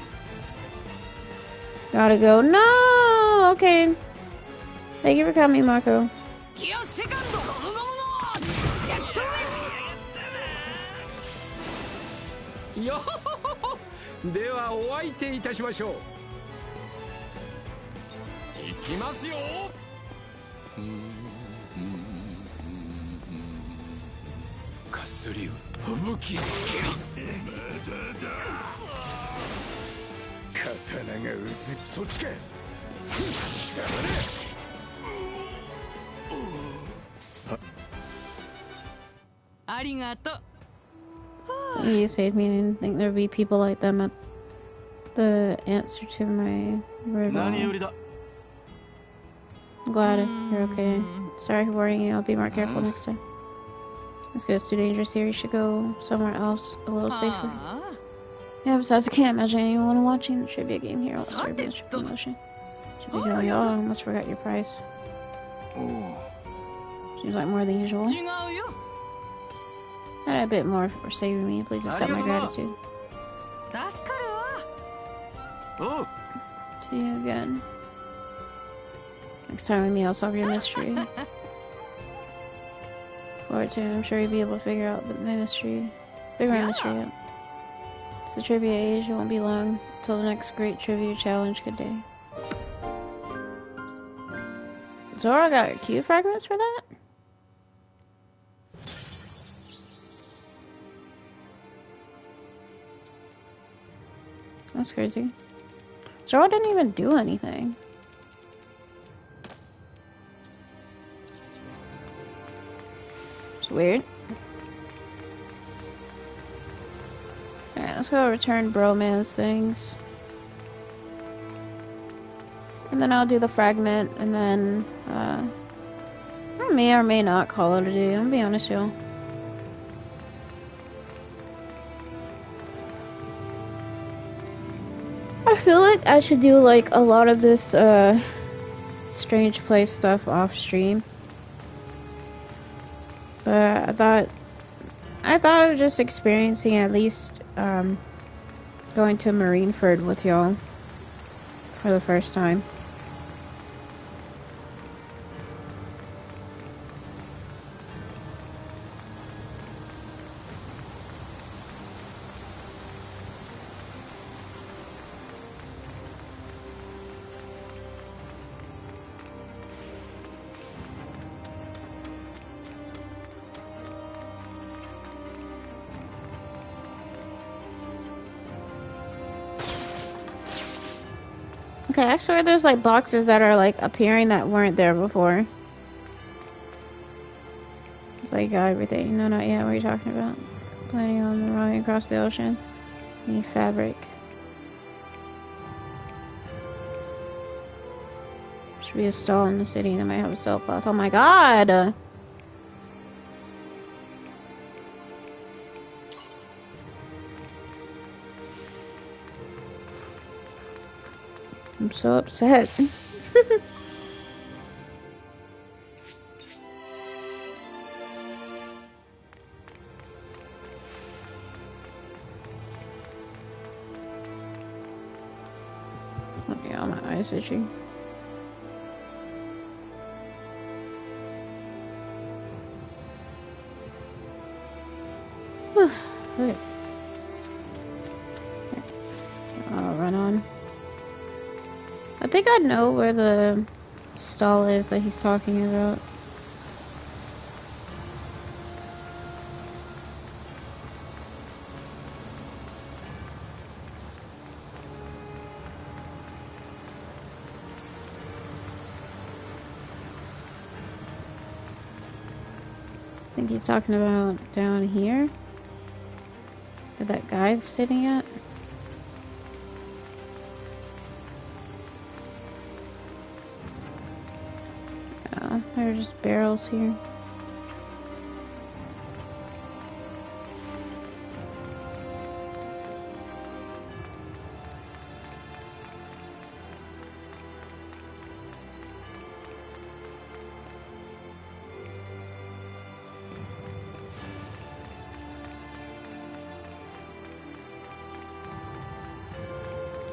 Gotta go. No! Okay. Thank you for coming, Marco. Yo! ではお相手いたしましょう。行きますよ。かすり吹雪の刀が薄い。そっちか。邪魔だ。ありがとう。 You saved me. I didn't think there'd be people like them at the answer to my riddle. I'm glad you're okay. Sorry for worrying you. I'll be more careful next time. Let's go. It's too dangerous here. You should go somewhere else a little safer. Yeah, besides, I can't imagine anyone watching the trivia game here. Sorry for the promotion. Should be going. Oh, I almost forgot your price. Seems like more than usual. Had a bit more for saving me. Please accept my gratitude. To you again. Next time we meet, I'll solve your mystery. Forward to it. I'm sure you'll be able to figure out the mystery. Figure out the mystery out. It's the trivia age. It won't be long till the next great trivia challenge. Good day. Zora got Q fragments for that? That's crazy. Zoro didn't even do anything. It's weird. Alright, let's go return bromance things. And then I'll do the fragment, and then, I may or may not call it a day. I'm gonna be honest, y'all. I feel like I should do like a lot of this strange place stuff off stream. But I thought of just experiencing at least going to Marineford with y'all for the first time. Okay, I swear there's like boxes that are like appearing that weren't there before. It's like everything. No, not yet. What are you talking about? Planning on rowing across the ocean. Need fabric. Should be a stall in the city that might have a sailcloth. Oh my god! I'm so upset. Okay, all my eyes itching. Okay. I'll run on. I think I know where the stall is that he's talking about. I think he's talking about down here. Where that guy's sitting at. are just barrels here.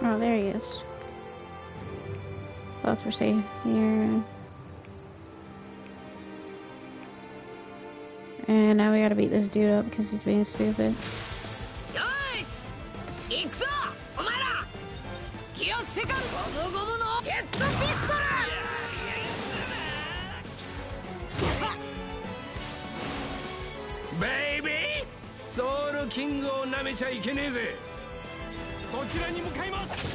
Oh, there he is. Both were safe here. And now we gotta beat this dude up because he's being stupid. Yosh! 行くぞお前らギアセカンドゴムゴムのジェットピストルベイビーソウルキングを舐めちゃいけねえぜそちらに向かいます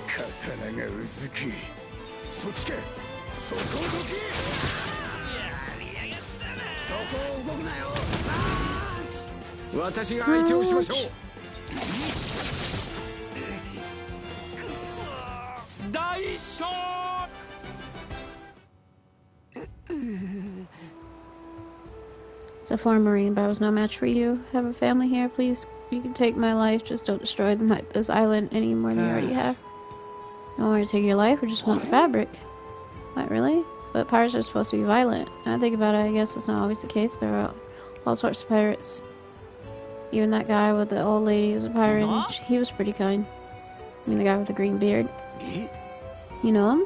刀がうずきそっちかそこをどけそこを動くなよ私が相手をしましょう大勝 It's a former Marine, but I was no match for you. Have a family here, please. You can take my life, just don't destroy this island any more than you already have. I don't want to take your life, we just want the fabric. What, really? But pirates are supposed to be violent. Now I think about it, I guess it's not always the case. There are all sorts of pirates. Even that guy with the old lady is a pirate, and he was pretty kind. I mean, the guy with the green beard. You know him?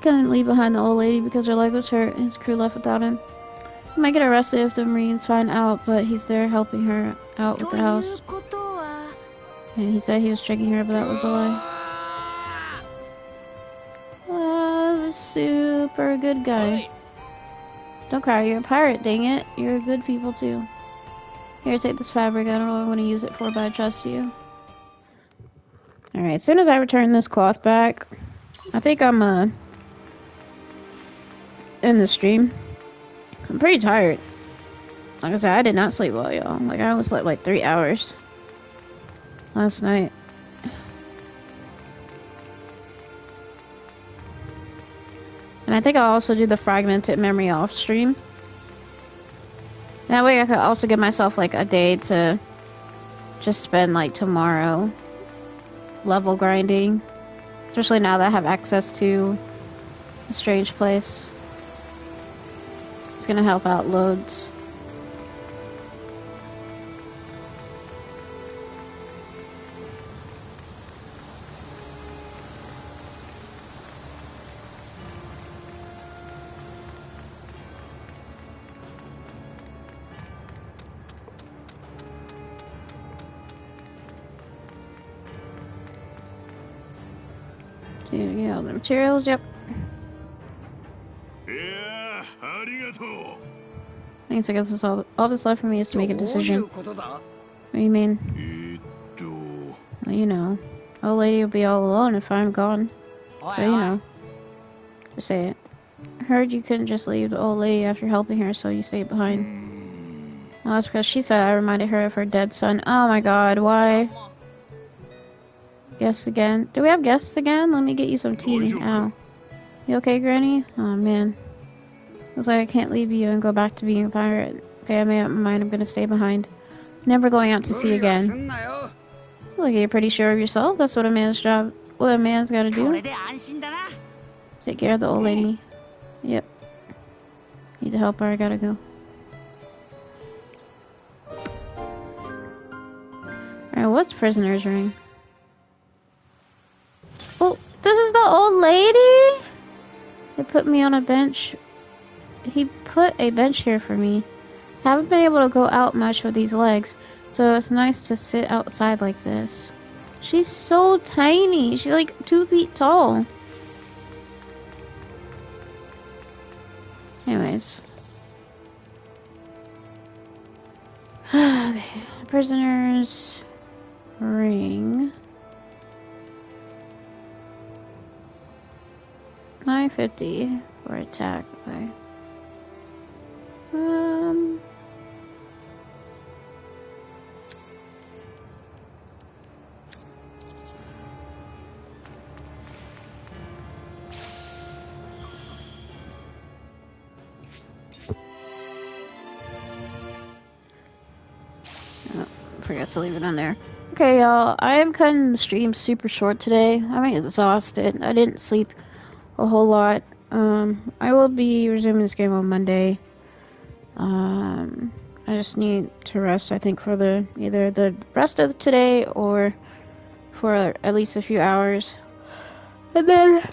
Couldn't leave behind the old lady because her leg was hurt and his crew left without him. He might get arrested if the Marines find out, but he's there helping her out with the house. And he said he was checking her, but that was a lie. Oh, the super good guy. Don't cry, you're a pirate, dang it. You're good people too. Here, take this fabric. I don't know what I want to use it for, but I trust you. Alright, as soon as I return this cloth back, I think I'm, in the stream. I'm pretty tired. Like I said, I did not sleep well, y'all. Like, I only slept like 3 hours last night. And I think I'll also do the fragmented memory off stream. That way I could also give myself like a day to just spend like tomorrow level grinding. Especially now that I have access to a strange place. It's gonna help out loads. Yeah, the materials, yep. Yeah, arigato. Thanks, I guess that's all that's left for me is to make a decision. What do you mean? Well, you know. Old lady will be all alone if I'm gone. So, you know. Just say it. I heard you couldn't just leave the old lady after helping her, so you stayed behind. Well, that's because she said I reminded her of her dead son. Oh my god, why? Guests again. Do we have guests again? Let me get you some tea. Ow. You okay, Granny? Oh man. Looks like I can't leave you and go back to being a pirate. Okay, I made up my mind. I'm gonna stay behind. Never going out to sea again. Look, you're pretty sure of yourself. That's what a man's job. What a man's gotta do. Take care of the old lady. Yep. Need to help her. I gotta go. Alright, what's prisoner's ring? Oh, this is the old lady? They put me on a bench. He put a bench here for me. Haven't been able to go out much with these legs, so it's nice to sit outside like this. She's so tiny. She's like 2 feet tall. Anyways. Okay. Prisoner's ring. 950 for attack. Okay. guess I'll leave it on there. Okay, y'all, I am cutting the stream super short today. I'm exhausted. I didn't sleep a whole lot. I will be resuming this game on Monday. I just need to rest, I think, for either the rest of today or for at least a few hours. And then...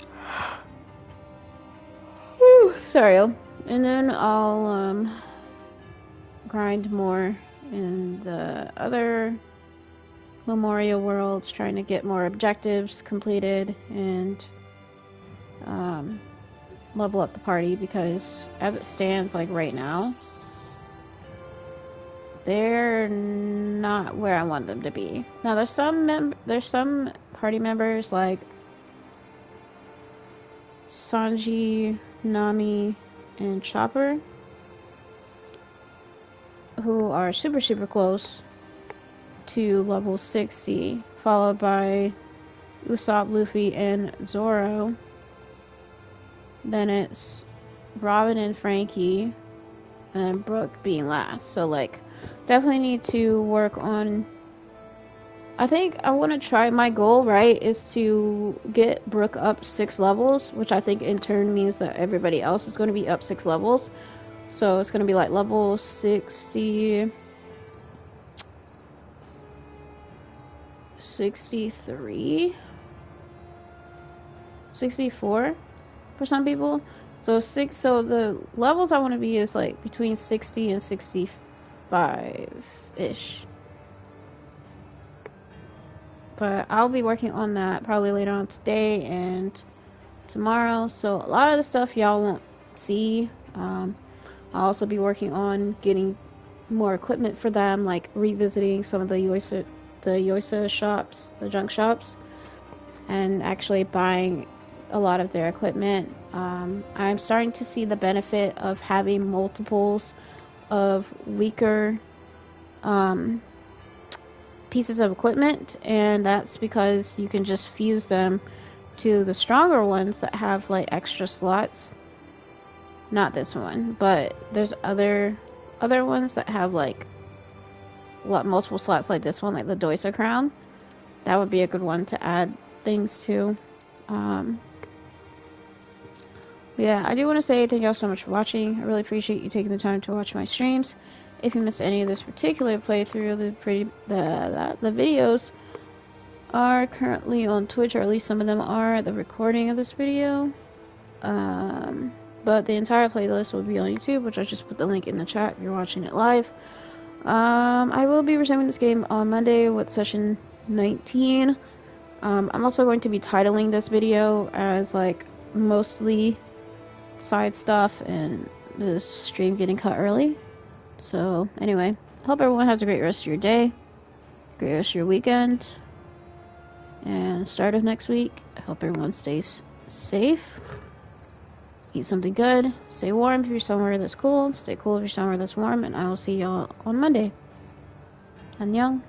sorry. And then I'll, grind more in the other Memorial worlds, trying to get more objectives completed and, level up the party, because as it stands, like, right now, they're not where I want them to be. Now, there's some party members, like Sanji, Nami, and Chopper, who are super, super close to level 60, followed by Usopp, Luffy, and Zoro. Then it's Robin and Frankie, and Brooke being last. So, like, definitely need to work on... I think I want to try... My goal, right, is to get Brooke up 6 levels, which I think in turn means that everybody else is going to be up 6 levels. So it's going to be like level 60... 63? 64 for some people. So the levels I want to be is like between 60 and 65-ish. But I'll be working on that probably later on today and tomorrow. So a lot of the stuff y'all won't see. I'll also be working on getting more equipment for them, like revisiting some of the Yoisa shops, the junk shops, and actually buying a lot of their equipment. I'm starting to see the benefit of having multiples of weaker pieces of equipment, and that's because you can just fuse them to the stronger ones that have like extra slots. Not this one, but there's other ones that have like multiple slots, like this one, like the Doisa crown. That would be a good one to add things to. Yeah, I do want to say thank y'all so much for watching. I really appreciate you taking the time to watch my streams. If you missed any of this particular playthrough, the videos are currently on Twitch, or at least some of them are, the recording of this video. But the entire playlist will be on YouTube, which I just put the link in the chat if you're watching it live. I will be resuming this game on Monday with session 19. I'm also going to be titling this video as like mostly side stuff and the stream getting cut early. So anyway, hope everyone has a great rest of your day, great rest of your weekend, and start of next week. I hope everyone stays safe, eat something good, stay warm if you're somewhere that's cool, stay cool if you're somewhere that's warm, and I will see y'all on Monday. Annyeong.